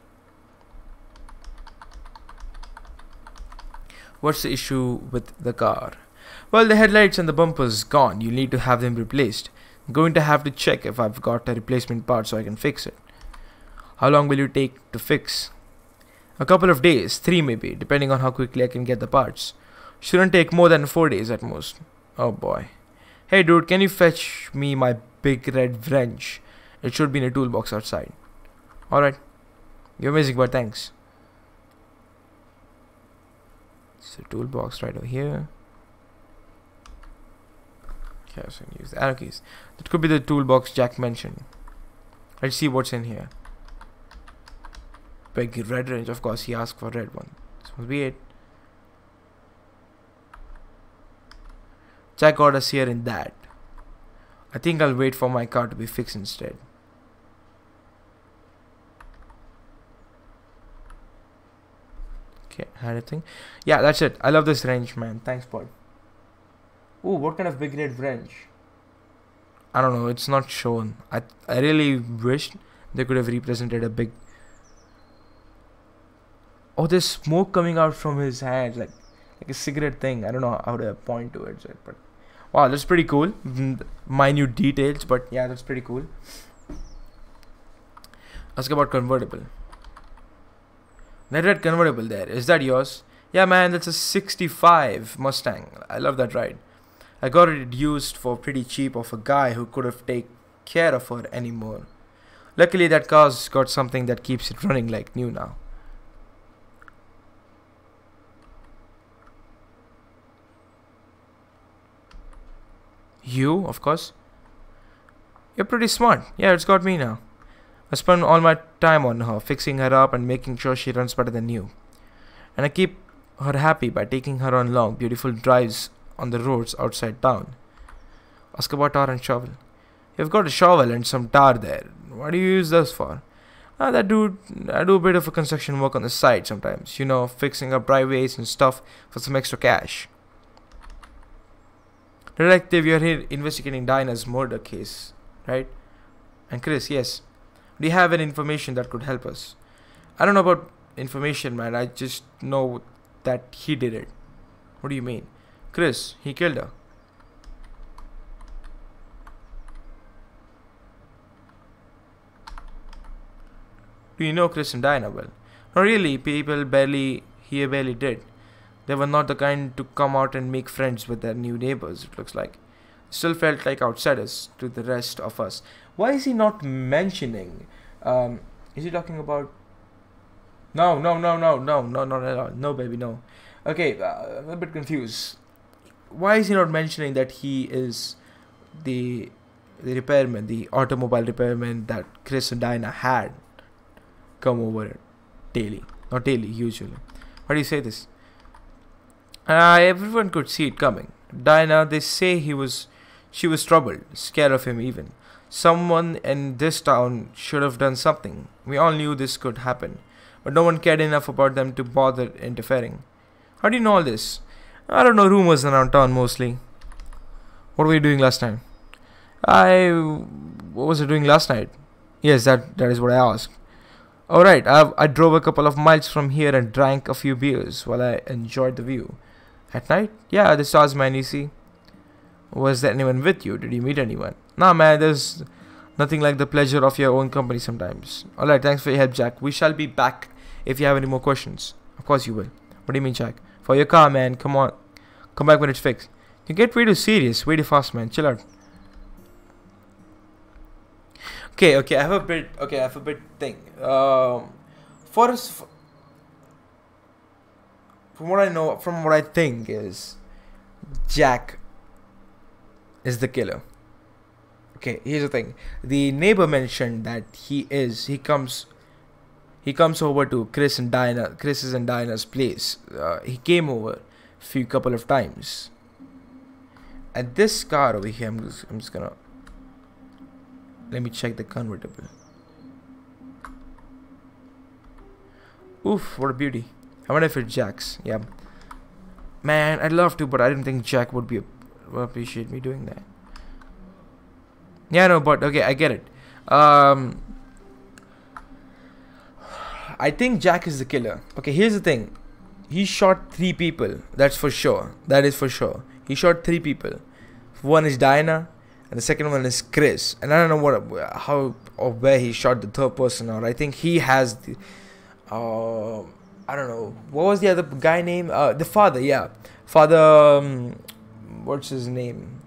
[SPEAKER 1] What's the issue with the car? Well, the headlights and the bumper's gone. You need to have them replaced. I'm going to have to check if I've got a replacement part so I can fix it. How long will you take to fix? A couple of days, 3 maybe, depending on how quickly I can get the parts. Shouldn't take more than 4 days at most. Oh boy. Hey dude, can you fetch me my big red wrench? It should be in a toolbox outside. Alright. You're amazing, but thanks. It's a toolbox right over here. Okay, so I can use the arrow keys. That could be the toolbox Jack mentioned. Let's see what's in here. Big red wrench, of course he asked for red one. This must be it. Jack got us here in that. I think I'll wait for my car to be fixed instead. Okay, had a thing. Yeah, that's it. I love this wrench, man. Thanks, bud. Ooh, what kind of big red wrench? I don't know. It's not shown. I really wished they could have represented a big. Oh, there's smoke coming out from his hand, like a cigarette thing. I don't know how to point towards it, but wow, that's pretty cool. Minute details, but yeah, that's pretty cool. Ask about convertible. That red convertible there, is that yours? Yeah, man, that's a 65 Mustang. I love that ride. I got it used for pretty cheap of a guy who could have taken care of her anymore. Luckily, that car's got something that keeps it running like new now. You, of course. You're pretty smart. Yeah, it's got me now. I spend all my time on her, fixing her up and making sure she runs better than you. And I keep her happy by taking her on long, beautiful drives on the roads outside town. Ask about tar and shovel. You've got a shovel and some tar there. What do you use those for? I do a bit of a construction work on the side sometimes. You know, fixing up driveways and stuff for some extra cash. Detective, you're here investigating Dinah's murder case, right? And Chris, yes. Do you have any information that could help us? I don't know about information, man. I just know that he did it. What do you mean? Chris, he killed her. Do you know Chris and Dinah well? Not really. People barely did. They were not the kind to come out and make friends with their new neighbors, it looks like. Still felt like outsiders to the rest of us. Why is he not mentioning? Is he talking about... No, not at all. No, baby, no. Okay, I'm a bit confused. Why is he not mentioning that he is the repairman, the automobile repairman that Chris and Dinah had come over daily? Not daily, usually. Why do you say this? Everyone could see it coming. Dinah, they say she was troubled, scared of him even. Someone in this town should have done something. We all knew this could happen, but no one cared enough about them to bother interfering. How do you know all this? I don't know, rumors around town mostly. What were you doing last night? What was I doing last night? Yes, that is what I asked. Alright, I drove a couple of miles from here and drank a few beers while I enjoyed the view. At night? Yeah, the stars, man, you see. Was there anyone with you? Did you meet anyone? Nah, man, there's nothing like the pleasure of your own company sometimes. Alright, thanks for your help, Jack. We shall be back if you have any more questions. Of course you will. What do you mean, Jack? For your car, man. Come on. Come back when it's fixed. You get way too serious, way too fast, man. Chill out. Okay, I have a bit thing. For us, from what I know, from what I think is, Jack is the killer. Okay, here's the thing. The neighbor mentioned that he comes over to Chris's and Dinah's place. He came over a couple of times. And this car over here, I'm just gonna let me check the convertible. Oof, what a beauty. I wonder if it's Jack's. Yeah. Man, I'd love to, but I didn't think Jack would appreciate me doing that. Yeah, no, but okay, I get it. I think Jack is the killer. Okay, here's the thing. He shot 3 people. That's for sure. That is for sure. He shot 3 people. One is Diana, and the second one is Chris. And I don't know how or where he shot the third person out. I think he has the. I don't know. What was the other guy name? The father. Yeah, father. What's his name?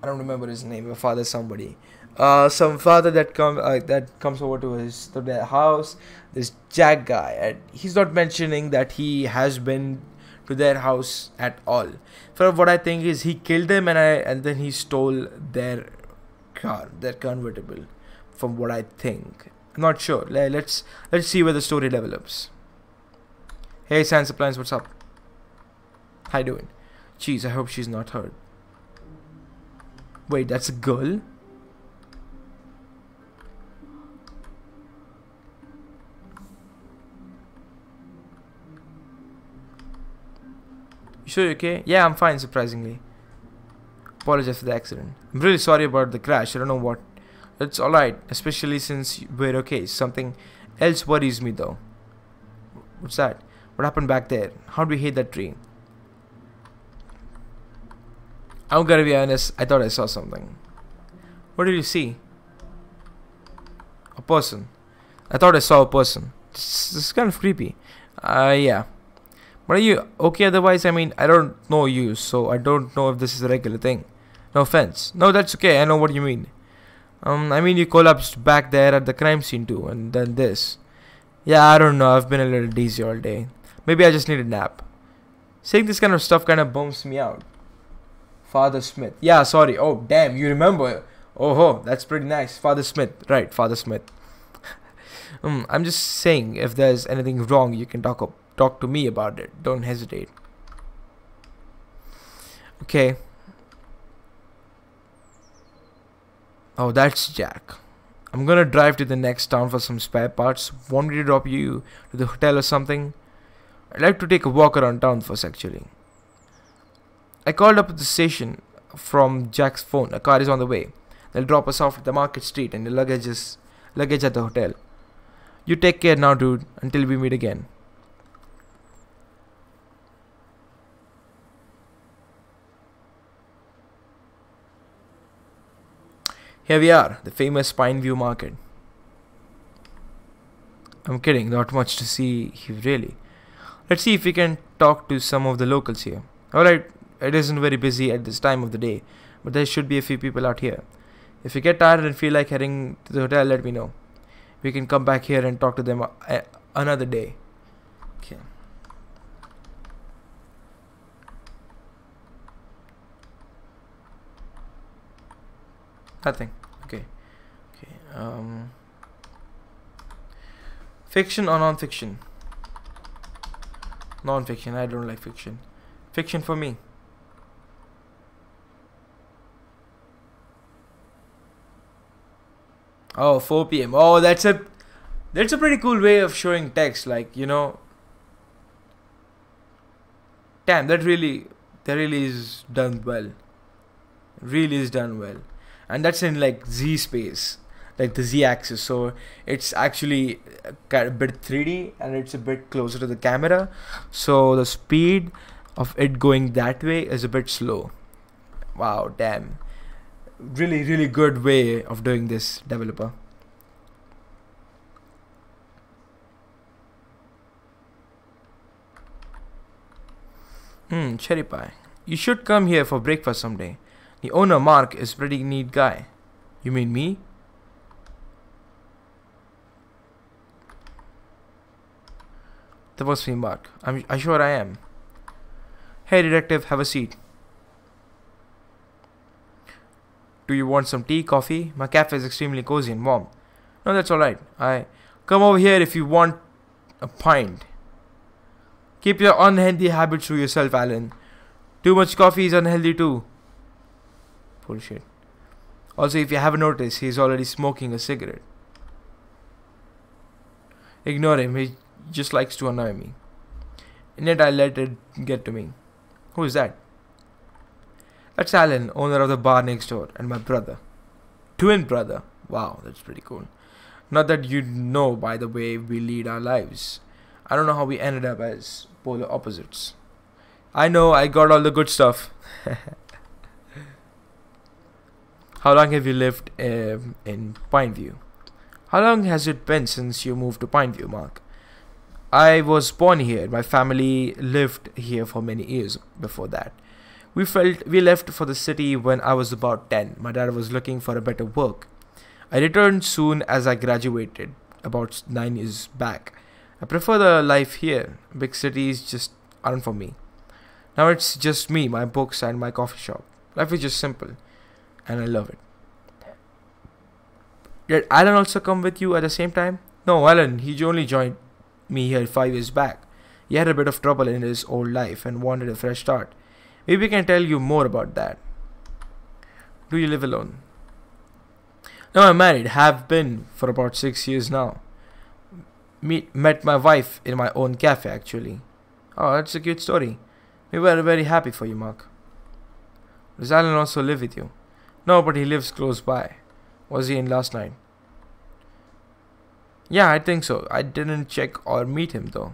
[SPEAKER 1] I don't remember his name. A father, somebody. Some father that comes over to their house. This Jack guy, and he's not mentioning that he has been to their house at all. For what I think is he killed them and then he stole their car, their convertible. From what I think, I'm not sure. Let's see where the story develops. Hey, Science Appliance, what's up? How you doing? Jeez, I hope she's not hurt. Wait, that's a girl? You sure you're okay? Yeah, I'm fine, surprisingly. Apologize for the accident. I'm really sorry about the crash. I don't know what. It's alright, especially since we're okay. Something else worries me though. What's that? What happened back there? How'd we hit that tree? I'm gonna be honest, I thought I saw something. What did you see? A person. I thought I saw a person. This is kind of creepy. Yeah. But are you okay otherwise? I mean, I don't know you, so I don't know if this is a regular thing. No offense. No, that's okay. I know what you mean. I mean, you collapsed back there at the crime scene too, and then this. Yeah, I don't know. I've been a little dizzy all day. Maybe I just need a nap. Saying this kind of stuff kind of bums me out. Father Smith. Yeah, sorry. Oh, damn. You remember. Oh, that's pretty nice. Father Smith. Right, Father Smith. I'm just saying, if there's anything wrong, you can talk to me about it. Don't hesitate. Okay. Oh, that's Jack. I'm gonna drive to the next town for some spare parts. Want me to drop you to the hotel or something? I'd like to take a walk around town first, actually. I called up at the station from Jack's phone. A car is on the way. They'll drop us off at the market street and the luggage at the hotel. You take care now, dude, until we meet again. Here we are, the famous Pine View Market. I'm kidding, not much to see here really. Let's see if we can talk to some of the locals here. Alright, it isn't very busy at this time of the day, but there should be a few people out here. If you get tired and feel like heading to the hotel, let me know. We can come back here and talk to them another day. Okay. Nothing. Okay. Fiction or non-fiction? Non-fiction. I don't like fiction. Fiction for me. Oh, 4 p.m. Oh, that's a pretty cool way of showing text. Like, you know. Damn, that really is done well. Really is done well. And that's in like Z space, like the Z axis, so it's actually a bit 3D and it's a bit closer to the camera, so the speed of it going that way is a bit slow. Wow, damn, really good way of doing this, developer. Cherry pie. You should come here for breakfast someday. The owner, Mark, is a pretty neat guy. You mean me? That was me, Mark. I'm sure I am. Hey, detective, have a seat. Do you want some tea, coffee? My cafe is extremely cozy and warm. No, that's alright. Come over here if you want a pint. Keep your unhealthy habits to yourself, Alan. Too much coffee is unhealthy too. Bullshit. Also, if you haven't noticed, he's already smoking a cigarette. Ignore him, he just likes to annoy me. And yet I let it get to me. Who is that? That's Alan, owner of the bar next door, and my brother. Twin brother. Wow, that's pretty cool. Not that you know by the way we lead our lives. I don't know how we ended up as polar opposites. I know I got all the good stuff. How long have you lived in Pineview? How long has it been since you moved to Pineview, Mark? I was born here. My family lived here for many years before that. We left for the city when I was about 10. My dad was looking for a better work. I returned soon as I graduated, about 9 years back. I prefer the life here. Big cities just aren't for me. Now it's just me, my books, and my coffee shop. Life is just simple, and I love it. Did Alan also come with you at the same time? No, Alan, he only joined me here 5 years back. He had a bit of trouble in his old life and wanted a fresh start. Maybe we can tell you more about that. Do you live alone? No, I'm married. Have been for about 6 years now. Met my wife in my own cafe, actually. Oh, that's a cute story. We were very happy for you, Mark. Does Alan also live with you? No, but he lives close by. Was he in last night? Yeah, I think so. I didn't check or meet him though.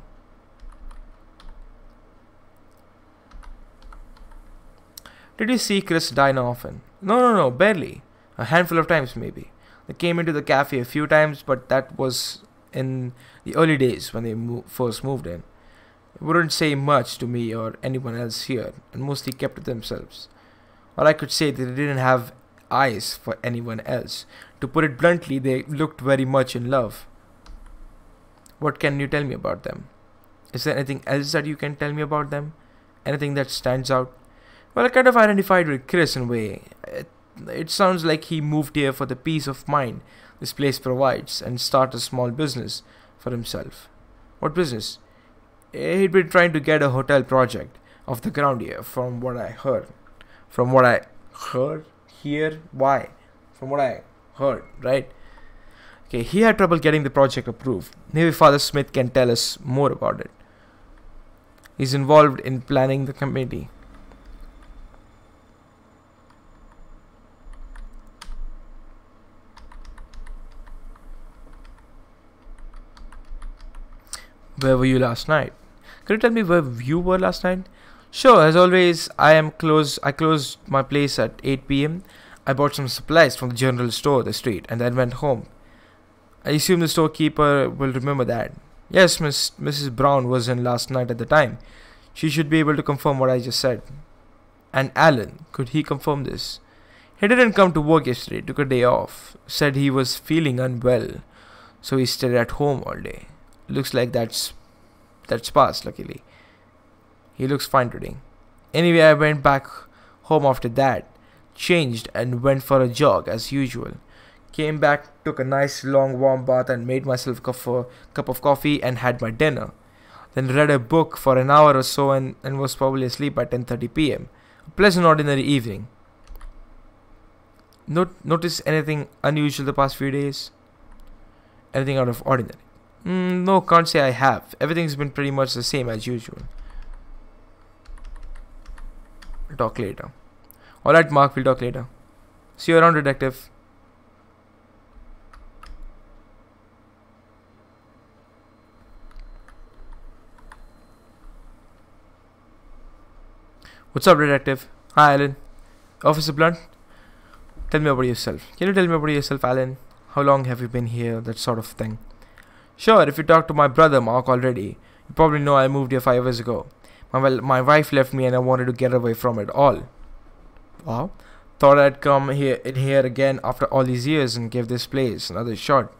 [SPEAKER 1] Did you see Chris Diner often? No, barely. A handful of times maybe. They came into the cafe a few times, but that was in the early days when they first moved in. They wouldn't say much to me or anyone else here, and mostly kept to themselves. Or I could say that they didn't have eyes for anyone else. To put it bluntly, they looked very much in love. What can you tell me about them? Is there anything else that you can tell me about them? Anything that stands out? Well, I kind of identified with Chris in a way. It sounds like he moved here for the peace of mind this place provides and start a small business for himself. What business? He'd been trying to get a hotel project off the ground here, from what I heard. From what I heard? Here? Why? From what I heard, right? Okay, he had trouble getting the project approved. Maybe Father Smith can tell us more about it. He's involved in planning the committee. Where were you last night? Can you tell me where you were last night? Sure, as always, I closed my place at 8 p.m. I bought some supplies from the general store, the street, and then went home. I assume the storekeeper will remember that. Yes, Mrs. Brown was in last night at the time. She should be able to confirm what I just said. And Alan, could he confirm this? He didn't come to work yesterday, took a day off. Said he was feeling unwell, so he stayed at home all day. Looks like that's passed, luckily. He looks fine today. Anyway, I went back home after that, changed and went for a jog as usual. Came back, took a nice long warm bath and made myself a cup of coffee and had my dinner. Then read a book for an hour or so and was probably asleep at 10:30 p.m. A pleasant ordinary evening. Notice anything unusual the past few days? Anything out of ordinary? No, can't say I have. Everything's been pretty much the same as usual. Talk later. Alright, Mark, we'll talk later. See you around, detective. What's up, detective? Hi, Alan. Officer Blunt? Tell me about yourself. Can you tell me about yourself, Alan? How long have you been here? That sort of thing. Sure, if you talk to my brother Mark already, you probably know I moved here 5 years ago. My wife left me and I wanted to get away from it all. Wow. Thought I'd come here again after all these years and give this place another shot.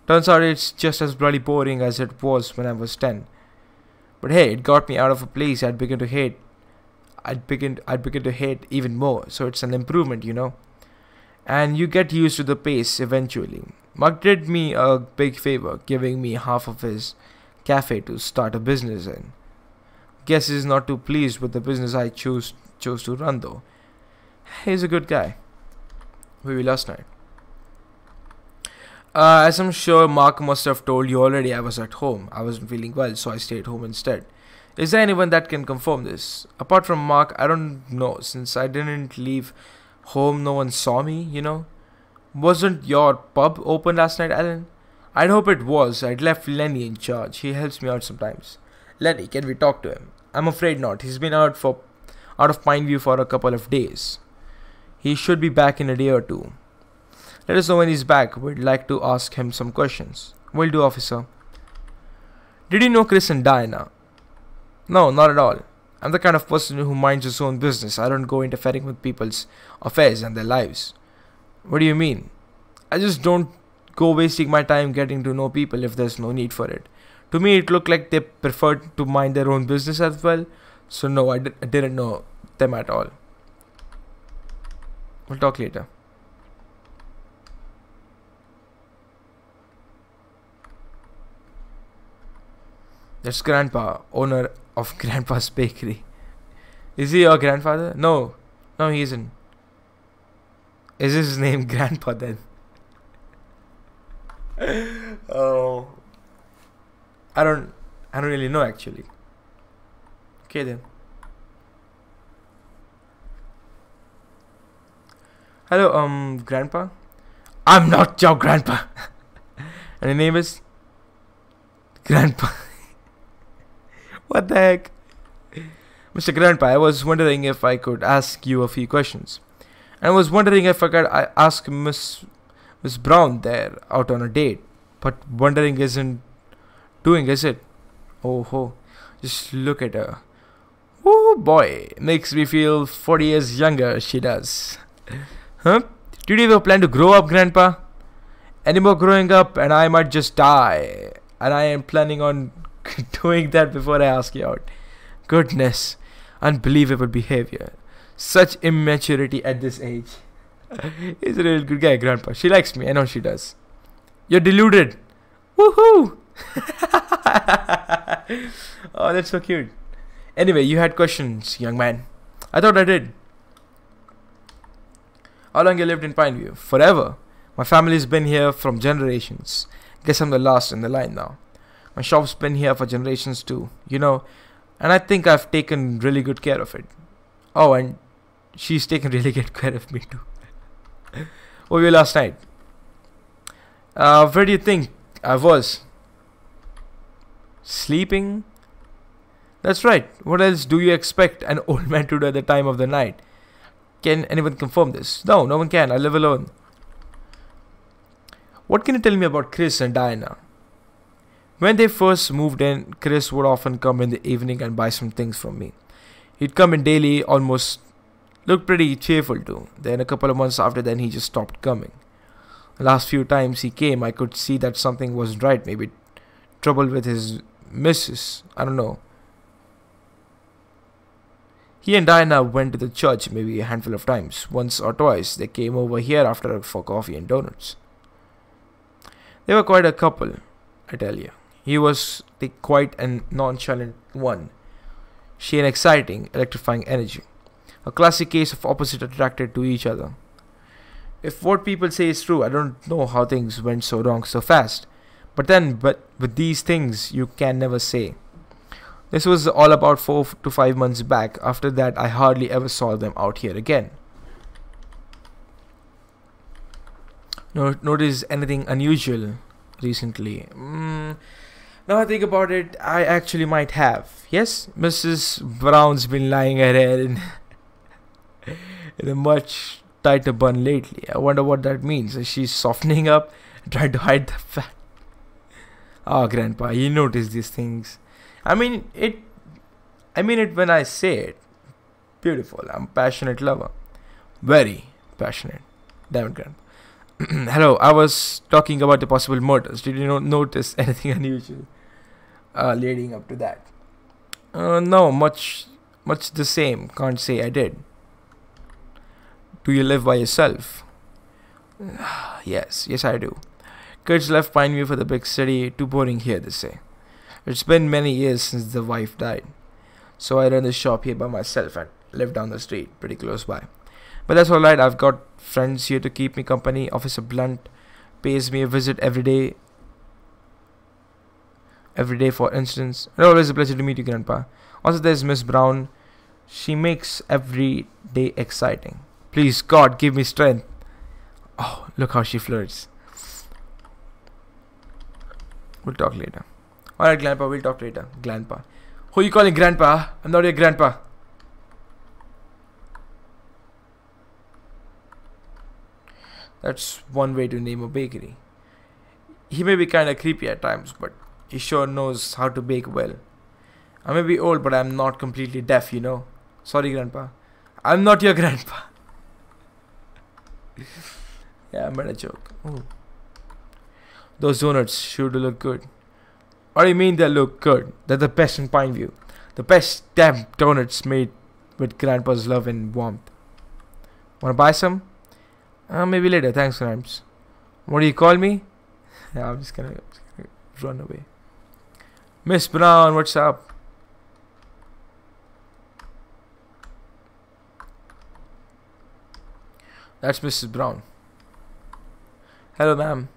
[SPEAKER 1] Turns out it's just as bloody boring as it was when I was 10. But hey, it got me out of a place I'd begin to hate. I'd begin to hate even more, so it's an improvement, you know. And you get used to the pace eventually. Mark did me a big favor, giving me half of his cafe to start a business in. Guess he's not too pleased with the business I chose to run though. He's a good guy. Where were you last night? As I'm sure Mark must have told you already, I was at home. I wasn't feeling well, so I stayed home instead. Is there anyone that can confirm this? Apart from Mark, I don't know. Since I didn't leave home, no one saw me, you know. Wasn't your pub open last night, Alan? I'd hope it was. I'd left Lenny in charge. He helps me out sometimes. Lenny, can we talk to him? I'm afraid not. He's been out of Pineview for a couple of days. He should be back in a day or two. Let us know when he's back. We'd like to ask him some questions. Will do, officer. Did you know Chris and Diana? No, not at all. I'm the kind of person who minds his own business. I don't go interfering with people's affairs and their lives. What do you mean? I just don't go wasting my time getting to know people if there's no need for it. To me, it looked like they preferred to mind their own business as well. So no, I didn't know them at all. We'll talk later. That's Grandpa, owner of Grandpa's Bakery. Is he your grandfather? No. No, he isn't. Is his name Grandpa then? Oh. I don't really know actually. Okay then. Hello, Grandpa? I'm not your grandpa. And your name is? Grandpa. What the heck? Mr. Grandpa, I was wondering if I could ask you a few questions. I was wondering if I could ask Miss Brown there out on a date. But wondering isn't doing, is it? Oh ho. Just look at her. Oh boy. Makes me feel 40 years younger, she does. Huh? Did you ever plan to grow up, Grandpa? Any more growing up and I might just die. And I am planning on doing that before I ask you out. Goodness. Unbelievable behavior. Such immaturity at this age. He's a real good guy, Grandpa. She likes me. I know she does. You're deluded. Woohoo! Oh, that's so cute. Anyway, you had questions, young man. I thought I did. How long you lived in Pineview? Forever. My family's been here from generations. Guess I'm the last in the line now. My shop's been here for generations too, you know, and I think I've taken really good care of it. Oh, and she's taken really good care of me too. What were you last night? Where do you think I was? Sleeping? That's right. What else do you expect an old man to do at the time of the night? Can anyone confirm this? No, no one can. I live alone. What can you tell me about Chris and Diana? When they first moved in, Chris would often come in the evening and buy some things from me. He'd come in daily, almost looked pretty cheerful too. Then a couple of months after then, he just stopped coming. The last few times he came, I could see that something wasn't right. Maybe trouble with his missus. I don't know. He and Diana went to the church maybe a handful of times. Once or twice, they came over here after for coffee and donuts. They were quite a couple, I tell you. He was the quiet and nonchalant one. She an exciting, electrifying energy. A classic case of opposite attracted to each other. If what people say is true, I don't know how things went so wrong so fast. But with these things, you can never say. This was all about 4 to 5 months back. After that, I hardly ever saw them out here again. Notice anything unusual recently? Now I think about it, I actually might have. Yes, Mrs. Brown's been lying her hair in a much tighter bun lately. I wonder what that means. Is she softening up, trying to hide the fact? Oh, Grandpa, you notice these things. I mean it when I say it. Beautiful. I'm a passionate lover. Very passionate. Damn it, Grandpa. Hello, I was talking about the possible murders. Did you notice anything unusual leading up to that? No, much the same. Can't say I did. Do you live by yourself? Yes, I do. Kids left Pineview for the big city. Too boring here, they say. It's been many years since the wife died. So I run the shop here by myself and live down the street, pretty close by. But that's alright, I've got friends here to keep me company. Officer Blunt pays me a visit every day. Every day, for instance. It's always a pleasure to meet you, Grandpa. Also, there's Miss Brown. She makes every day exciting. Please, God, give me strength. Oh, look how she flirts. We'll talk later. Alright, Grandpa, we'll talk later. Grandpa. Who are you calling Grandpa? I'm not your grandpa. That's one way to name a bakery. He may be kinda creepy at times, but he sure knows how to bake well. I may be old, but I'm not completely deaf, you know. Sorry, Grandpa. I'm not your grandpa. Yeah, I made a joke. Ooh. Those donuts sure do look good. What do you mean they look good? They're the best in Pineview. The best damn donuts made with Grandpa's love and warmth. Wanna buy some? Maybe later. Thanks, Gramps. What do you call me? Yeah, I'm just gonna run away. Miss Brown, what's up? That's Mrs. Brown. Hello, ma'am.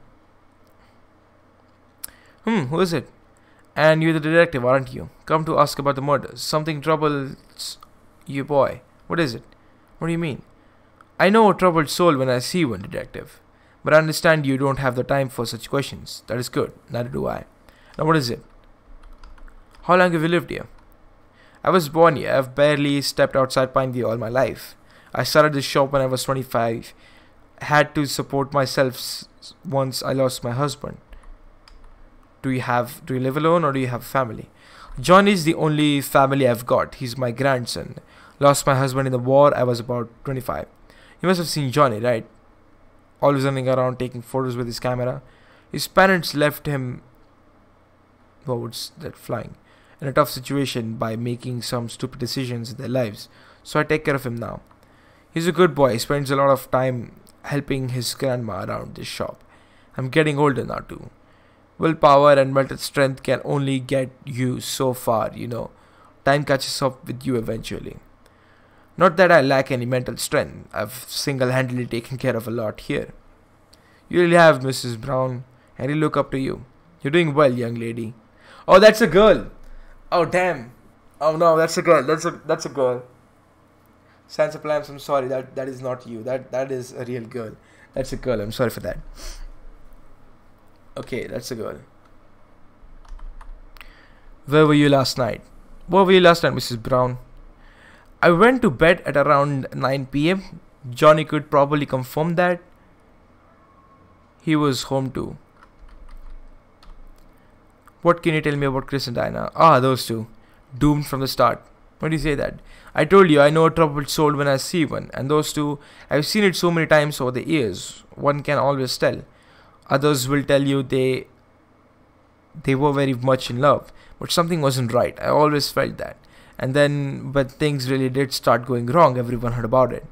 [SPEAKER 1] Who is it? And you're the detective, aren't you? Come to ask about the murders. Something troubles you, boy. What is it? What do you mean? I know a troubled soul when I see one, detective. But I understand you don't have the time for such questions. That is good. Neither do I. Now what is it? How long have you lived here? I was born here. I've barely stepped outside Pineview all my life. I started this shop when I was 25. I had to support myself once I lost my husband. Do you live alone or do you have family? Johnny's the only family I've got. He's my grandson. Lost my husband in the war. I was about 25. You must have seen Johnny, right? Always running around taking photos with his camera. His parents left him, what was that flying, in a tough situation by making some stupid decisions in their lives. So I take care of him now. He's a good boy. He spends a lot of time helping his grandma around this shop. I'm getting older now too. Willpower and mental strength can only get you so far, you know. Time catches up with you eventually. Not that I lack any mental strength. I've single-handedly taken care of a lot here. You really have, Mrs. Brown. I really look up to you. You're doing well, young lady. Oh, that's a girl. Oh, damn. Oh no, that's a girl. That's a girl. Sansa Plams, I'm sorry. That is not you. That is a real girl. That's a girl. I'm sorry for that. Okay, that's a girl. Where were you last night? Where were you last night, Mrs. Brown? I went to bed at around 9 p.m. Johnny could probably confirm that. He was home too. What can you tell me about Chris and Diana? Ah, those two. Doomed from the start. Why do you say that? I told you I know a troubled soul when I see one. And those two, I've seen it so many times over the years. One can always tell. Others will tell you they were very much in love. But something wasn't right. I always felt that. And then, but things really did start going wrong. Everyone heard about it.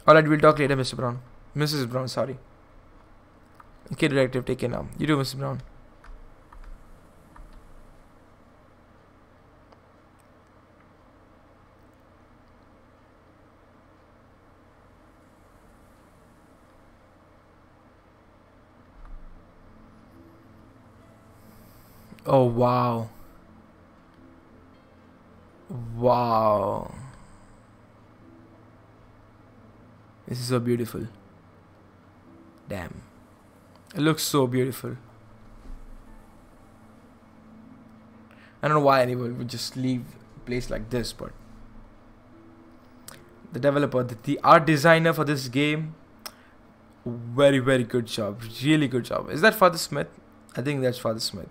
[SPEAKER 1] Alright, we'll talk later, Mr. Brown. Mrs. Brown, sorry. Okay, detective, take care now. You do, Mr. Brown. Oh, wow. Wow. This is so beautiful. Damn. It looks so beautiful. I don't know why anyone would just leave a place like this, but the developer, the art designer for this game, very, very good job. Really good job. Is that Father Smith? I think that's Father Smith.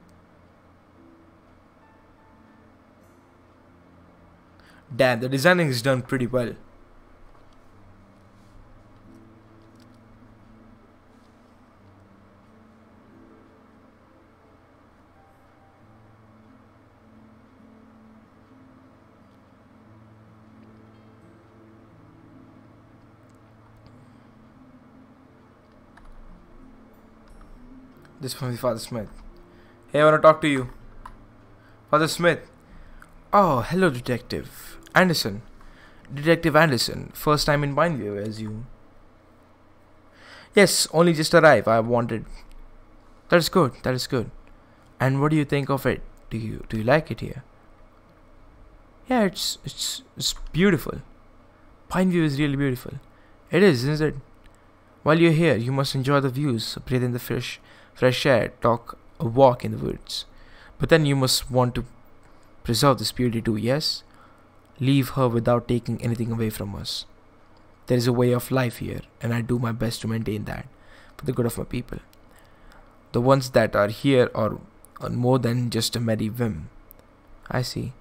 [SPEAKER 1] Damn, the designing is done pretty well. This from Father Smith. Hey, I want to talk to you. Father Smith. Oh, hello, Detective Anderson. Detective Anderson. First time in Pineview, as you... Yes, only just arrived. I wanted... That is good. That is good. And what do you think of it? Do you like it here? Yeah, it's beautiful. Pineview is really beautiful. It is, isn't it? While you're here, you must enjoy the views, breathe in the fresh air, talk a walk in the woods. But then you must want to preserve this beauty too, yes? Leave her without taking anything away from us. There is a way of life here, and I do my best to maintain that for the good of my people. The ones that are here are more than just a merry whim. I see.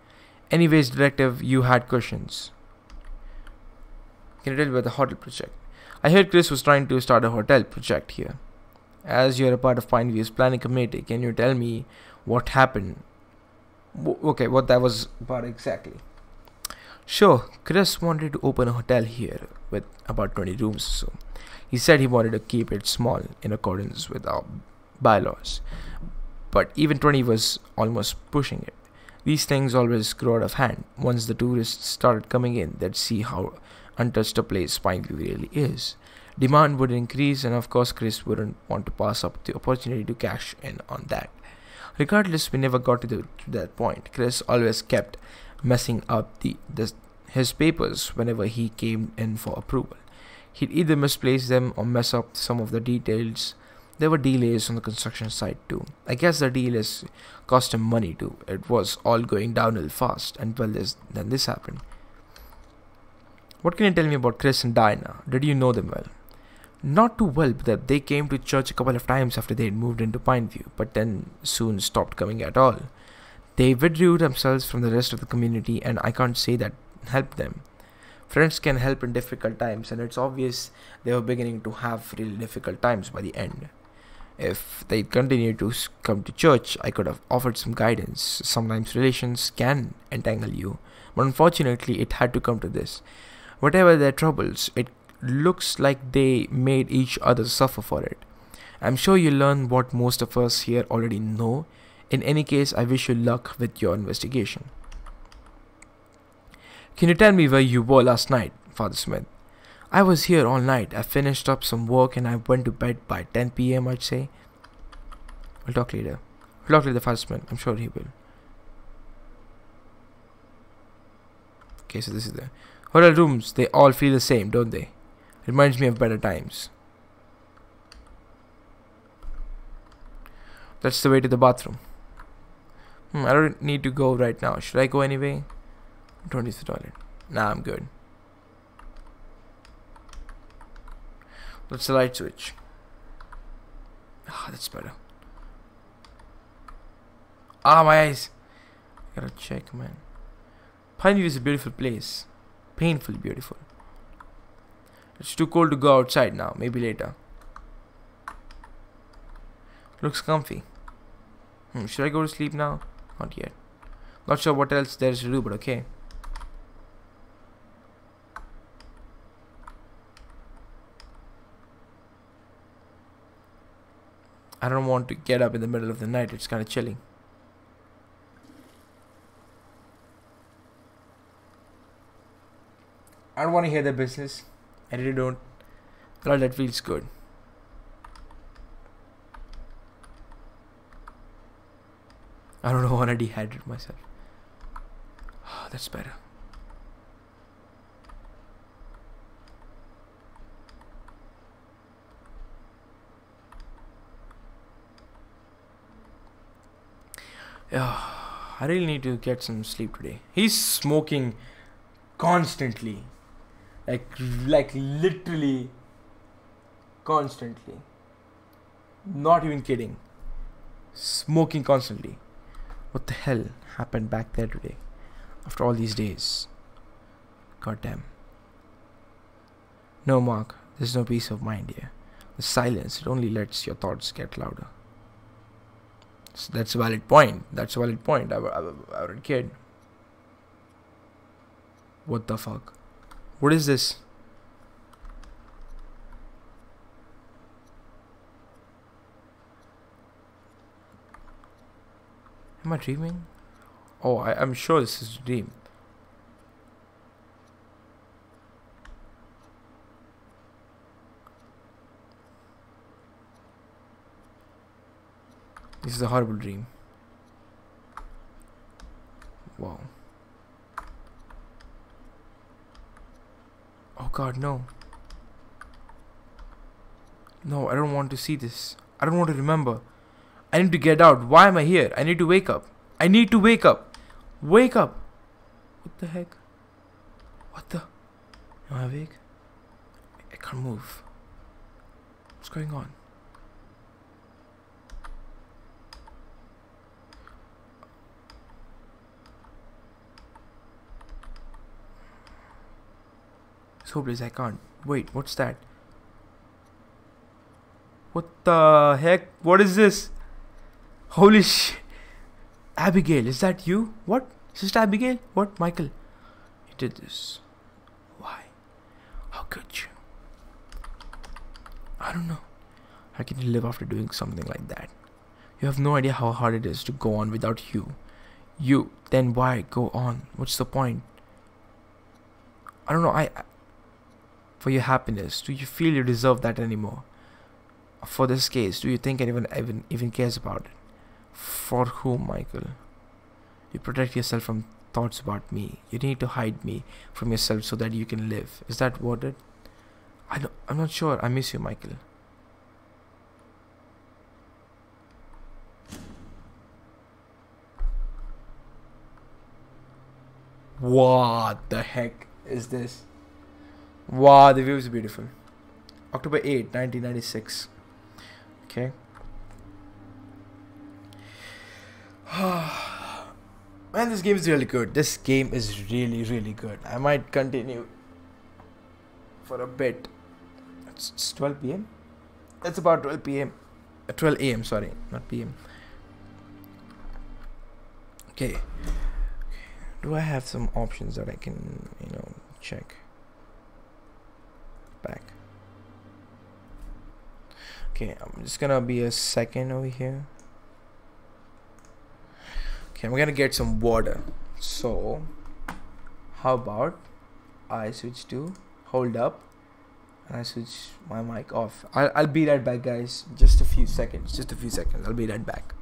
[SPEAKER 1] Anyways, detective, you had questions. Can you tell me about the hotel project? I heard Chris was trying to start a hotel project here. As you're a part of Pineview's planning committee, can you tell me what happened? Okay, what that was about exactly. Sure, Chris wanted to open a hotel here with about 20 rooms or so. He said he wanted to keep it small in accordance with our bylaws. But even 20 was almost pushing it. These things always grow out of hand. Once the tourists started coming in, they'd see how untouched a place Pineview really is. Demand would increase, and of course Chris wouldn't want to pass up the opportunity to cash in on that. Regardless, we never got to that point. Chris always kept messing up his papers whenever he came in for approval. He'd either misplace them or mess up some of the details. There were delays on the construction site too. I guess the delays cost him money too. It was all going downhill fast, and well, then this happened. What can you tell me about Chris and Diana? Did you know them well? Not too well, but that they came to church a couple of times after they had moved into Pineview, but then soon stopped coming at all. They withdrew themselves from the rest of the community, and I can't say that helped them. Friends can help in difficult times, and it's obvious they were beginning to have really difficult times by the end. If they continued to come to church, I could have offered some guidance. Sometimes relations can entangle you, but unfortunately it had to come to this. Whatever their troubles, it looks like they made each other suffer for it. I'm sure you learn what most of us here already know. In any case, I wish you luck with your investigation. Can you tell me where you were last night, Father Smith? I was here all night. I finished up some work and I went to bed by 10 p.m. I'd say. We'll talk later. We'll talk later, Father Smith. I'm sure he will. Okay, so this is the hotel rooms. They all feel the same, don't they? Reminds me of better times. That's the way to the bathroom. I don't need to go right now. Should I go anyway? Don't use the toilet. Nah, I'm good. That's the light switch. Ah, that's better. Ah, my eyes. Gotta check, man. Pineview is a beautiful place. Painfully beautiful. It's too cold to go outside now. Maybe later. Looks comfy. Should I go to sleep now? Not yet. Not sure what else there is to do, but okay. I don't want to get up in the middle of the night. It's kind of chilling. I don't want to hear their business. I really don't. But that feels good. I don't know, I want to dehydrate myself. Oh, that's better. I really need to get some sleep today. He's smoking constantly. Like literally constantly. Not even kidding. Smoking constantly. What the hell happened back there today? After all these days. God damn. No, Mark. There's no peace of mind here. The silence, it only lets your thoughts get louder. So that's a valid point. That's a valid point. I was a kid. What the fuck? What is this? Am I dreaming? Oh, I'm sure this is a dream. This is a horrible dream. Wow. Oh God, no. No, I don't want to see this. I don't want to remember. I need to get out. Why am I here? I need to wake up. I need to wake up. Wake up. What the heck? What the? Am I awake? I can't move. What's going on? It's hopeless. I can't. Wait, what's that? What the heck? What is this? Holy shit. Abigail, is that you? What? Sister Abigail? What? Michael? You did this. Why? How could you? I don't know. How can you live after doing something like that? You have no idea how hard it is to go on without you. Then why go on? What's the point? I don't know. For your happiness, do you feel you deserve that anymore? For this case, do you think anyone even cares about it? For whom, Michael? You protect yourself from thoughts about me. You need to hide me from yourself so that you can live. Is that what it? I'm not sure. I miss you, Michael. What the heck is this? Wow, the view is beautiful. October 8, 1996. Okay. Man, this game is really good. This game is really good. I might continue for a bit. It's 12 p.m. It's about 12 p.m. 12 a.m. Sorry, not p.m. Okay. Do I have some options that I can, check? Back. Okay, I'm just gonna be a second over here. Okay, I'm gonna get some water. So, how about I switch to hold up and I switch my mic off. I'll be right back, guys. Just a few seconds. I'll be right back.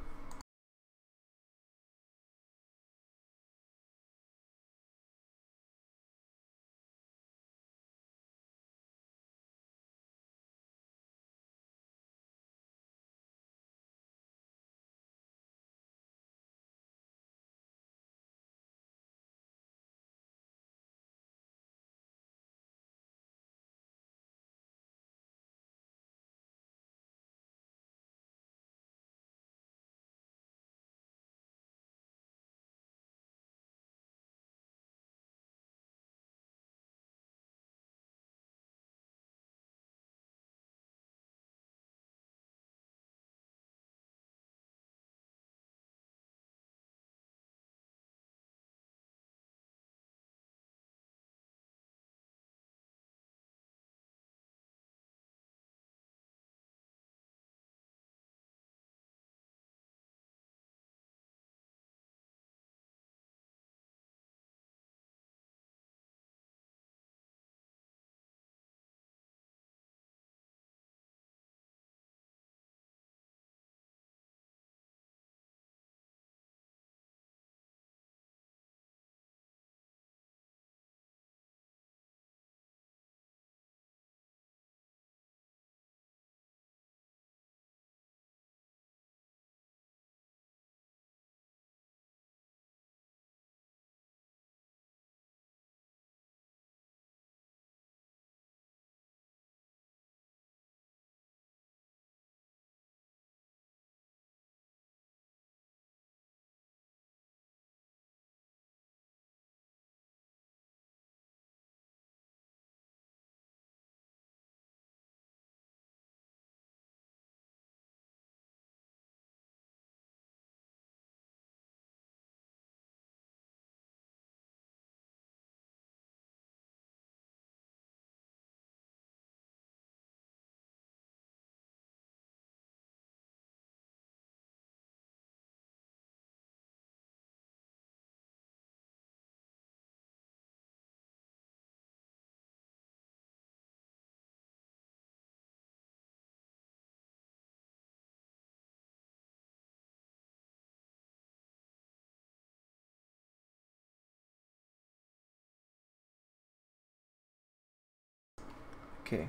[SPEAKER 1] Okay.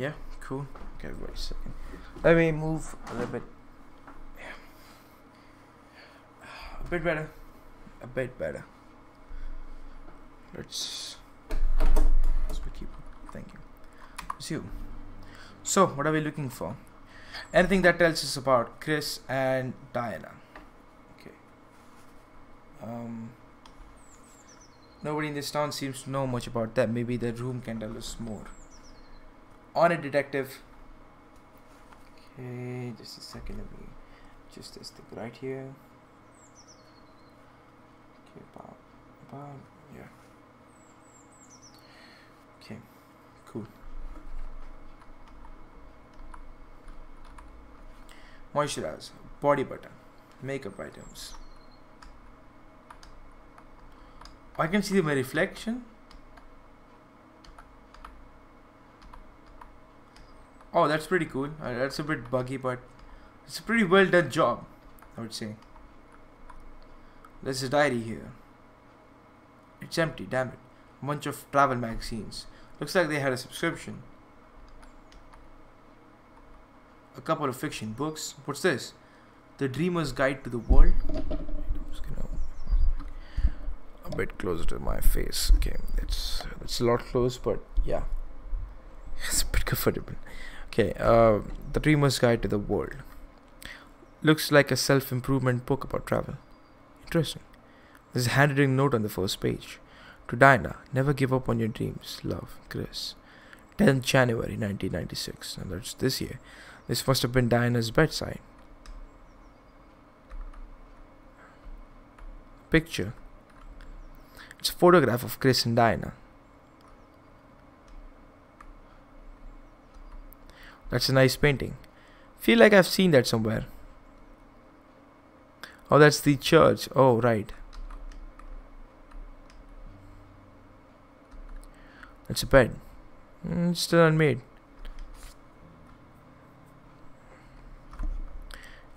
[SPEAKER 1] Yeah, cool. Okay, wait a second. Let me move a little bit. Yeah. A bit better. A bit better. Let's keep. Thank you. Resume. So, what are we looking for? Anything that tells us about Chris and Diana. Okay. Nobody in this town seems to know much about them. Maybe the room can tell us more. On a detective. Okay, just a second. Let me just this thing right here. Okay, about yeah. Okay, cool. Moisturizer, body butter, makeup items. I can see my reflection. Oh, that's pretty cool. That's a bit buggy, but it's a pretty well done job, I would say. There's a diary here. It's empty, damn it. A bunch of travel magazines. Looks like they had a subscription. A couple of fiction books. What's this? The Dreamer's Guide to the World. I'm just gonna a bit closer to my face. Okay, it's a lot close, but yeah, it's a bit comfortable. Okay, The Dreamer's Guide to the World. Looks like a self-improvement book about travel. Interesting. There's a handwritten note on the first page. To Diana, never give up on your dreams. Love, Chris. 10th January 1996. And that's this year. This must have been Diana's bedside. Picture. It's a photograph of Chris and Diana. That's a nice painting. Feel like I've seen that somewhere. Oh, that's the church. Oh, right. That's a bed. It's still unmade.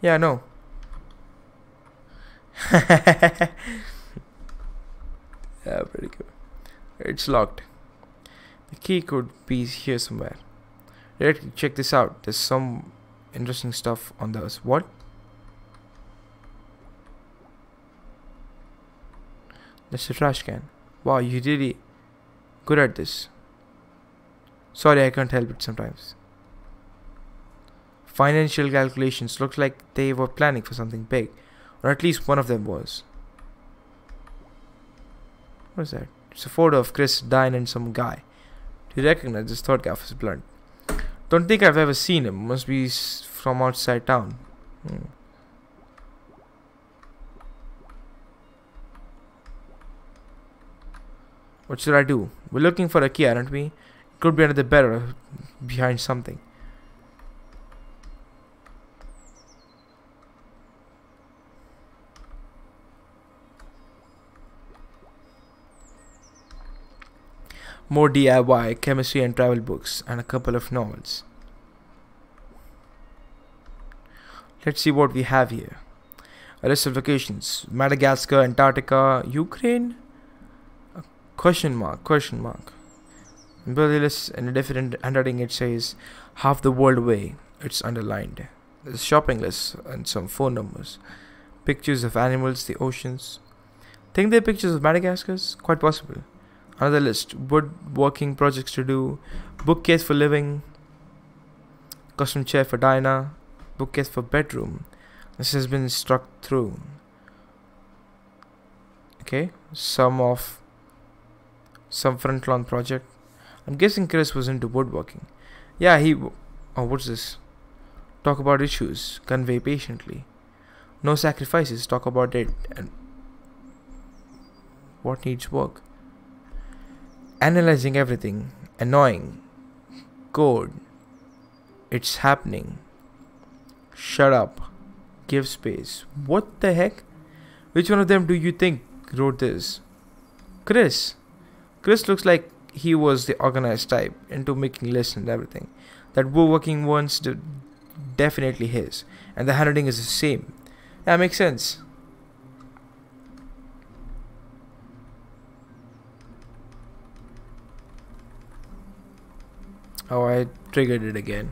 [SPEAKER 1] Yeah, no. Yeah, pretty good. It's locked. The key could be here somewhere. Check this out. There's some interesting stuff on this. What? That's a trash can. Wow, you're really good at this. Sorry, I can't help it sometimes. Financial calculations. Looks like they were planning for something big. Or at least one of them was. What is that? It's a photo of Chris, Diane, and some guy. Do you recognize this third guy was blunt? Don't think I've ever seen him. Must be from outside town. What should I do? We're looking for a key, aren't we? It could be under the bed or behind something. More DIY, chemistry and travel books, and a couple of novels. Let's see what we have here. A list of locations. Madagascar, Antarctica, Ukraine? Question mark. Below the list in a different handwriting it says half the world away. It's underlined. There's a shopping list and some phone numbers. Pictures of animals, the oceans. Think they're pictures of Madagascar's? Quite possible. Another list. Woodworking projects to do. Bookcase for living. Custom chair for Diana. Bookcase for bedroom. This has been struck through. Okay. Some front lawn project. I'm guessing Chris was into woodworking. Yeah, oh, what's this? Talk about issues. Convey patiently. No sacrifices. Talk about it. And what needs work? Analyzing everything. Annoying. Code. It's happening. Shut up. Give space. What the heck? Which one of them do you think wrote this? Chris. Chris looks like he was the organized type, into making lists and everything. That woodworking one's definitely his. And the handwriting is the same. That makes sense. Oh, I triggered it again.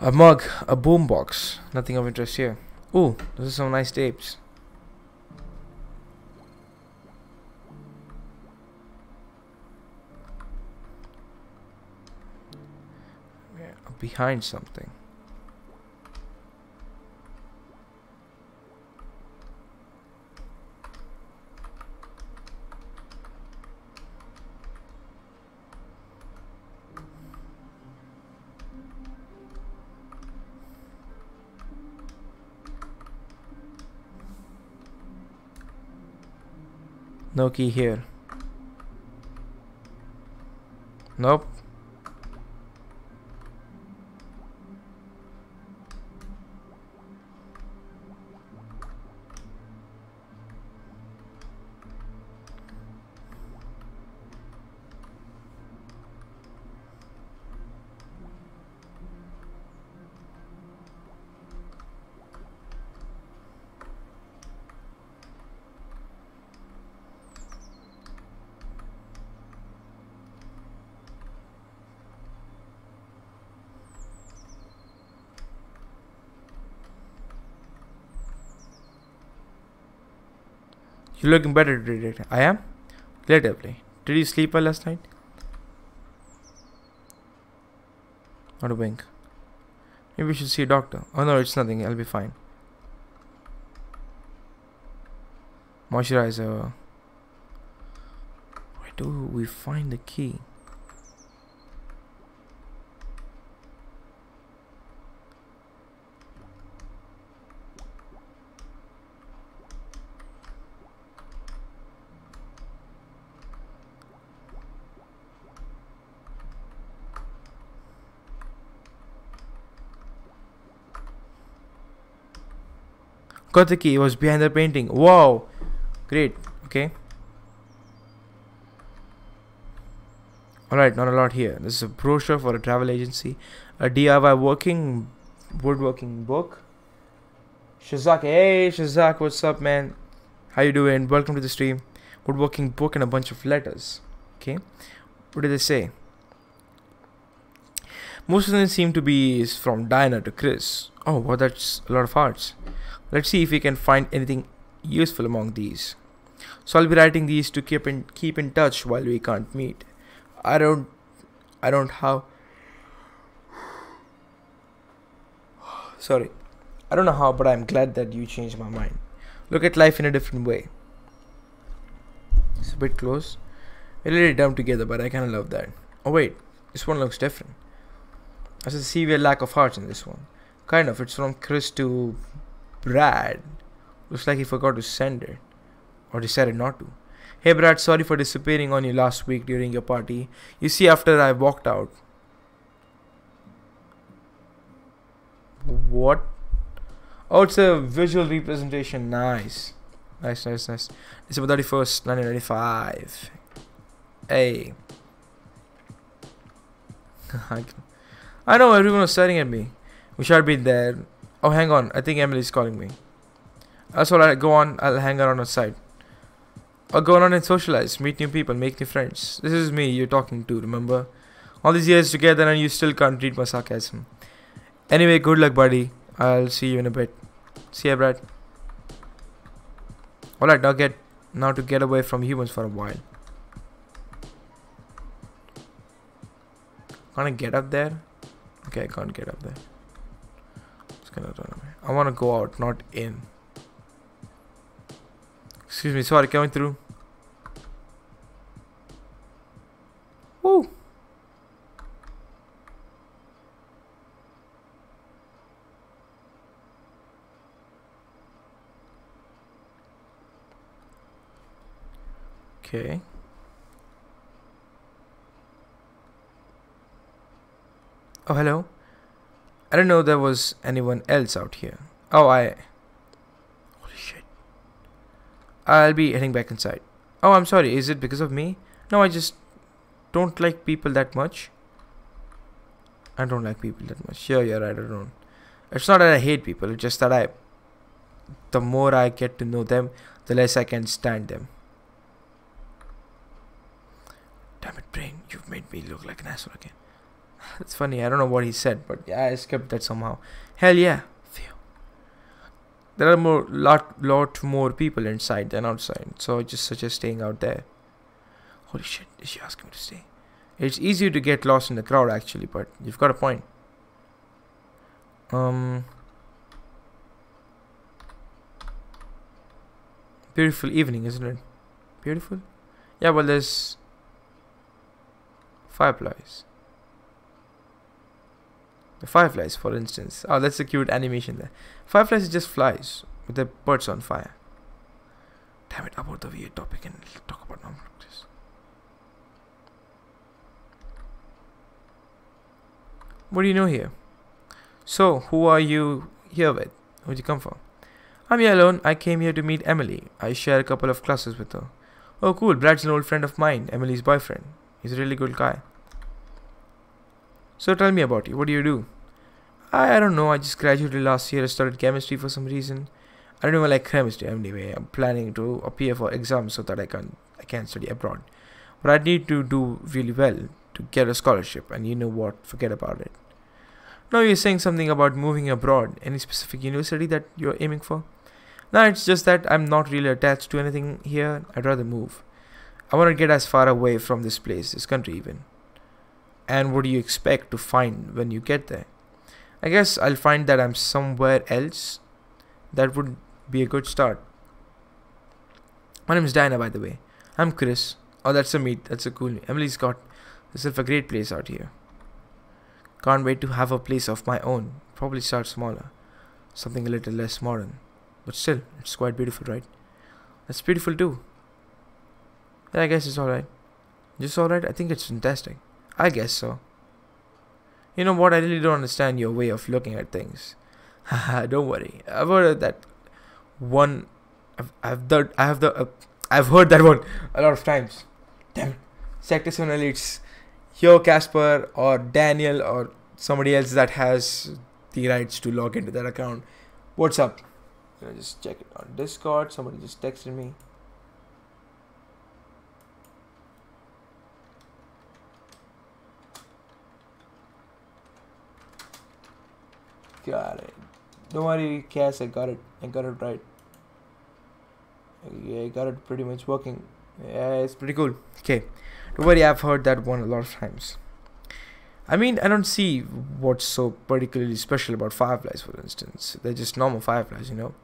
[SPEAKER 1] A mug, a boombox. Nothing of interest here. Ooh, those are some nice tapes. Yeah, behind something. No key here. Nope. You're looking better today. I am? Relatively. Did you sleep well last night? Not a wink. Maybe we should see a doctor. Oh no, it's nothing. I'll be fine. Moisturizer. Where do we find the key? Got the key. It was behind the painting. Wow. Great. Okay. Alright, not a lot here. This is a brochure for a travel agency. A DIY woodworking book. Shazak. Hey Shazak, what's up, man? How you doing? Welcome to the stream. Woodworking book and a bunch of letters. Okay. What did they say? Most of them seem to be from Diana to Chris. Oh, well, that's a lot of hearts. Let's see if we can find anything useful among these. So I'll be writing these to keep in touch while we can't meet. I don't know how, but I'm glad that you changed my mind. Look at life in a different way. It's a bit close. We're really dumb together, but I kinda love that. Oh wait, this one looks different. There's a severe lack of hearts in this one. Kind of, it's from Chris to Brad. Looks like he forgot to send it. Or decided not to. Hey Brad, sorry for disappearing on you last week during your party. You see, after I walked out. What? Oh, it's a visual representation. Nice. Nice. December 31st, 1995. Hey. I know, everyone was staring at me. We should have been there. Oh, hang on. I think Emily's calling me. That's alright. Go on. I'll hang around outside. Or go on and socialize. Meet new people. Make new friends. This is me you're talking to, remember? All these years together and you still can't read my sarcasm. Anyway, good luck, buddy. I'll see you in a bit. See ya, Brad. Alright, now to get away from humans for a while. Can't I get up there? Okay, I can't get up there. Just gonna run away. I wanna go out, not in. Excuse me, sorry, coming through. Woo! Okay. Oh, hello. I didn't know there was anyone else out here. Oh, holy shit. I'll be heading back inside. Oh, I'm sorry. Is it because of me? No, I just don't like people that much. I don't like people that much. Yeah, you're right. I don't. It's not that I hate people. It's just that I the more I get to know them, the less I can stand them. Damn it, brain, you've made me look like an asshole again. It's funny, I don't know what he said, but yeah, I skipped that somehow. Hell yeah. Phew. There are lot more people inside than outside, so I just suggest staying out there. Holy shit, is she asking me to stay? It's easier to get lost in the crowd actually, but you've got a point. Beautiful evening, isn't it? Beautiful? Yeah, well, there's fireflies. The fireflies, for instance. Oh, that's a cute animation there. Fireflies is just flies with their birds on fire. Damn it, about the weird topic and talk about normal practice. What do you know here? So, who are you here with? Where'd you come from? I'm here alone. I came here to meet Emily. I share a couple of classes with her. Oh, cool. Brad's an old friend of mine, Emily's boyfriend. He's a really good guy. So tell me about you. What do you do? I don't know. I just graduated last year. I started chemistry for some reason. I don't even like chemistry anyway. I'm planning to appear for exams so that I can study abroad. But I need to do really well to get a scholarship. And you know what? Forget about it. Now you're saying something about moving abroad. Any specific university that you're aiming for? No, it's just that I'm not really attached to anything here. I'd rather move. I want to get as far away from this place, this country even. And what do you expect to find when you get there? I guess I'll find that I'm somewhere else. That would be a good start. My name is Diana, by the way. I'm Chris. Oh, that's a meet. That's a cool name. Emily's got herself a great place out here. Can't wait to have a place of my own. Probably start smaller. Something a little less modern. But still, it's quite beautiful, right? That's beautiful too. Yeah, I guess it's alright. Just alright? I think it's fantastic. I guess so. You know what? I really don't understand your way of looking at things. Haha, don't worry. I've heard that one. I've heard that one a lot of times. Damn it. Sector 7 elites. Yo, Casper or Daniel or somebody else that has the rights to log into that account. What's up? Just check it on Discord. Somebody just texted me. Got it. Don't worry, Cass. I got it. I got it right. Yeah, I got it pretty much working. Yeah, it's pretty cool. Okay. Don't worry, I've heard that one a lot of times. I mean, I don't see what's so particularly special about fireflies, for instance. They're just normal fireflies, you know.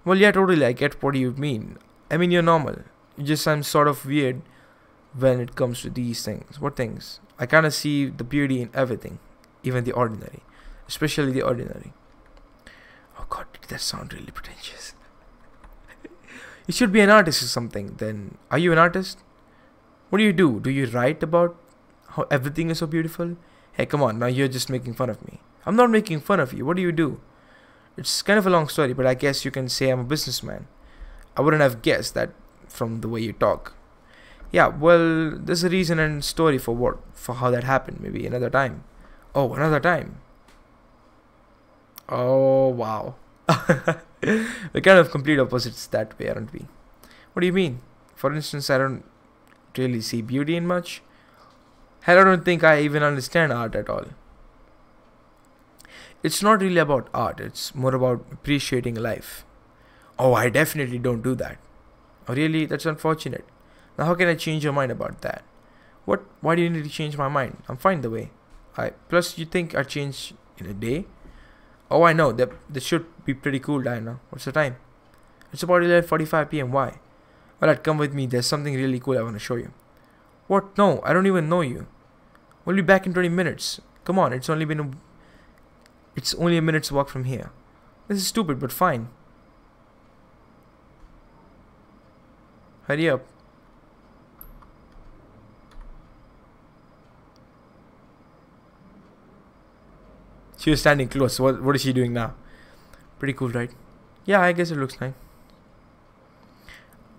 [SPEAKER 1] Well, yeah, totally, I get what you mean. I mean, you're normal. You just sound sort of weird when it comes to these things. What things? I kind of see the beauty in everything, even the ordinary. Especially the ordinary. Oh god, did that sound really pretentious? You should be an artist or something, then. Are you an artist? What do? Do you write about how everything is so beautiful? Hey, come on, now you're just making fun of me. I'm not making fun of you. What do? It's kind of a long story, but I guess you can say I'm a businessman. I wouldn't have guessed that from the way you talk. Yeah, well, there's a reason and story for how that happened. Maybe another time. Oh, another time. Oh, wow. We're kind of complete opposites that way, aren't we? What do you mean? For instance, I don't really see beauty in much. Hell, I don't think I even understand art at all. It's not really about art, it's more about appreciating life. Oh, I definitely don't do that. Oh, really? That's unfortunate. Now, how can I change your mind about that? What? Why do you need to change my mind? I'm fine the way. Plus, you think I'd change in a day? Oh, I know. That should be pretty cool, Diana. What's the time? It's about 11:45 p.m. Why? Well, come with me. There's something really cool I want to show you. What? No, I don't even know you. We'll be back in 20 minutes. Come on, it's only a minute's walk from here. This is stupid, but fine. Hurry up. She was standing close. What is she doing now? Pretty cool, right? Yeah, I guess it looks nice.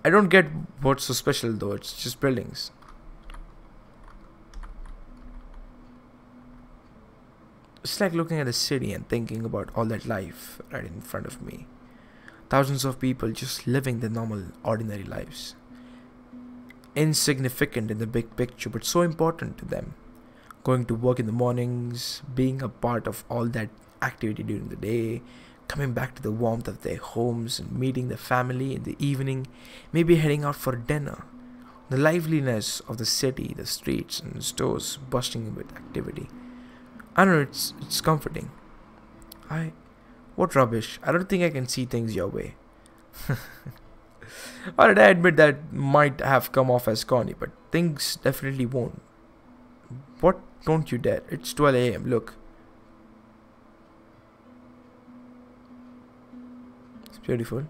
[SPEAKER 1] I don't get what's so special though. It's just buildings. It's like looking at the city and thinking about all that life right in front of me. Thousands of people just living their normal, ordinary lives. Insignificant in the big picture, but so important to them. Going to work in the mornings, being a part of all that activity during the day, coming back to the warmth of their homes and meeting their family in the evening, maybe heading out for dinner. The liveliness of the city, the streets and the stores bursting with activity. I don't know, it's comforting. What rubbish. I don't think I can see things your way. Alright, I admit that might have come off as corny, but things definitely won't. What? Don't you dare. It's 12 a.m. Look. It's beautiful.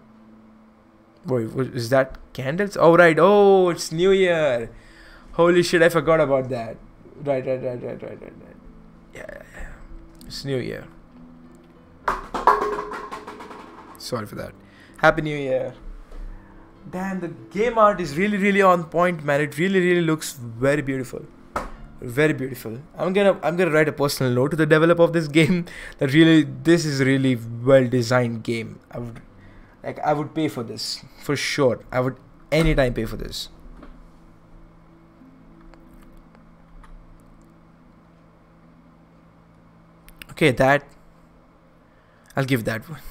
[SPEAKER 1] Wait, is that candles? Oh, right. Oh, it's New Year. Holy shit, I forgot about that. Right. Yeah. It's New Year. Sorry for that. Happy New Year. Damn, the game art is really on point, man. It really looks very beautiful. Very beautiful. I'm gonna write a personal note to the developer of this game that this is really well designed game. I would pay for this for sure. I would anytime pay for this. Okay, I'll give that one.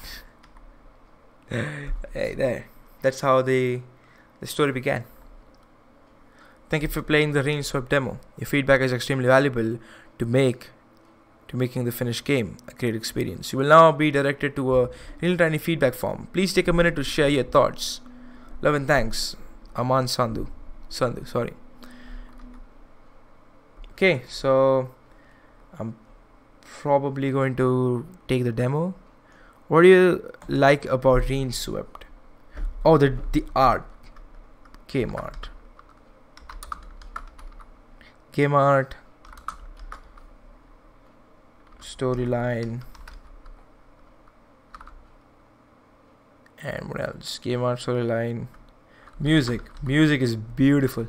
[SPEAKER 1] Hey, there. That's how the story began. Thank you for playing the Rainswept demo. Your feedback is extremely valuable to making the finished game a great experience. You will now be directed to a little tiny feedback form. Please take a minute to share your thoughts. Love and thanks, Aman Sandhu. Sorry. Okay, so I'm probably going to take the demo. What do you like about Rainswept? Oh, the art. Game art. Storyline. And what else? Game art, storyline. Music. Music is beautiful.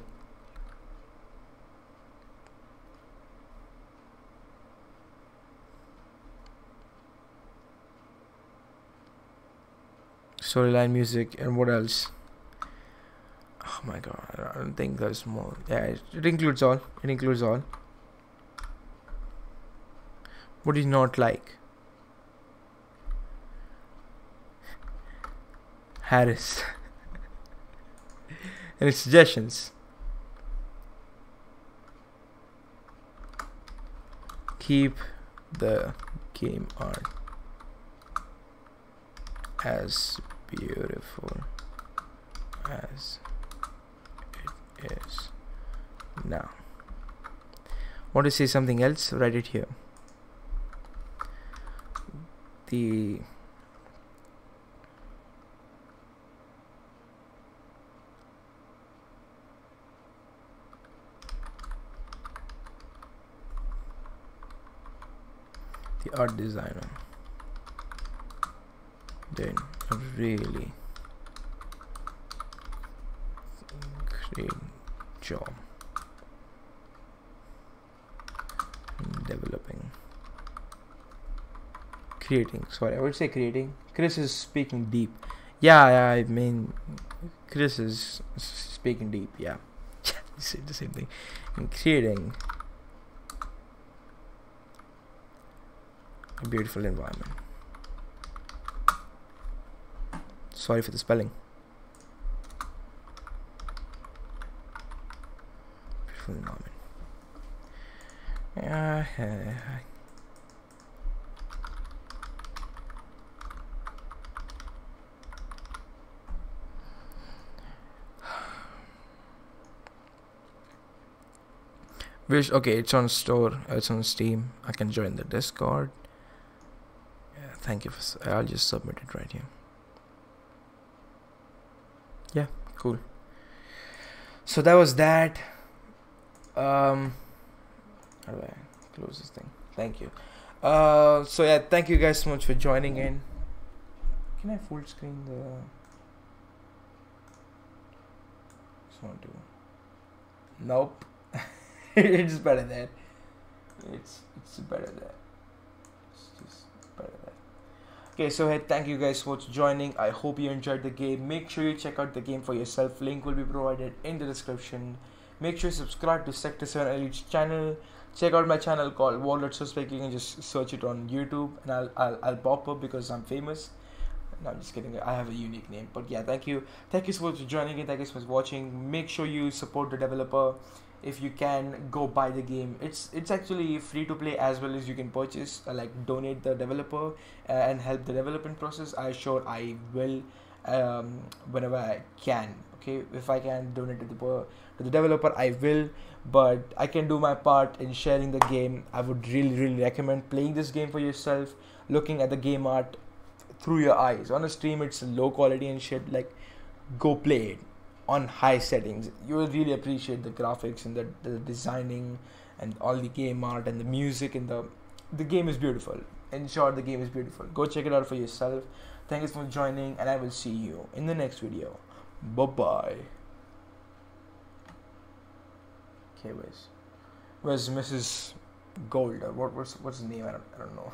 [SPEAKER 1] Storyline, music, and what else? Oh my god, I don't think there's more. Yeah, it includes all. What do you not like? Harris. Any suggestions? Keep the game art as beautiful as it is now. Want to say something else? Write it here. The art designer did a really great job in creating. I would say creating. Chris is speaking deep. Yeah, I mean, Chris is speaking deep. Yeah, the same thing. In creating a beautiful environment. Sorry for the spelling. Beautiful environment. Okay, it's on store. It's on Steam. I can join the Discord. Yeah, thank you. I'll just submit it right here. Yeah, cool. So that was that. How do I close this thing? Thank you. So yeah, thank you guys so much for joining in. Can I full screen the? Just want to. Nope. It's better there. It's better there. It's just better there. Okay, so hey, thank you guys for joining. I hope you enjoyed the game. Make sure you check out the game for yourself. Link will be provided in the description. Make sure you subscribe to Sector 7 Elite's channel. Check out my channel called WarLord Suspect. You can just search it on YouTube and I'll pop up because I'm famous. No, I'm just kidding. I have a unique name. But yeah, thank you. Thank you so much for joining in. Thank you so much for watching. Make sure you support the developer. If you can, go buy the game. It's actually free to play as well as you can purchase. Like donate the developer and help the development process. I will whenever I can. Okay, if I can donate to the developer, I will. But I can do my part in sharing the game. I would really recommend playing this game for yourself, looking at the game art through your eyes. On a stream it's low quality and shit, like go play it on high settings. You will really appreciate the graphics and the designing and all the game art and the music, and the game is beautiful. In short, the game is beautiful. Go check it out for yourself. Thank you for joining, and I will see you in the next video. Bye bye. Okay, where's Mrs. Gold? What's the name? I don't know.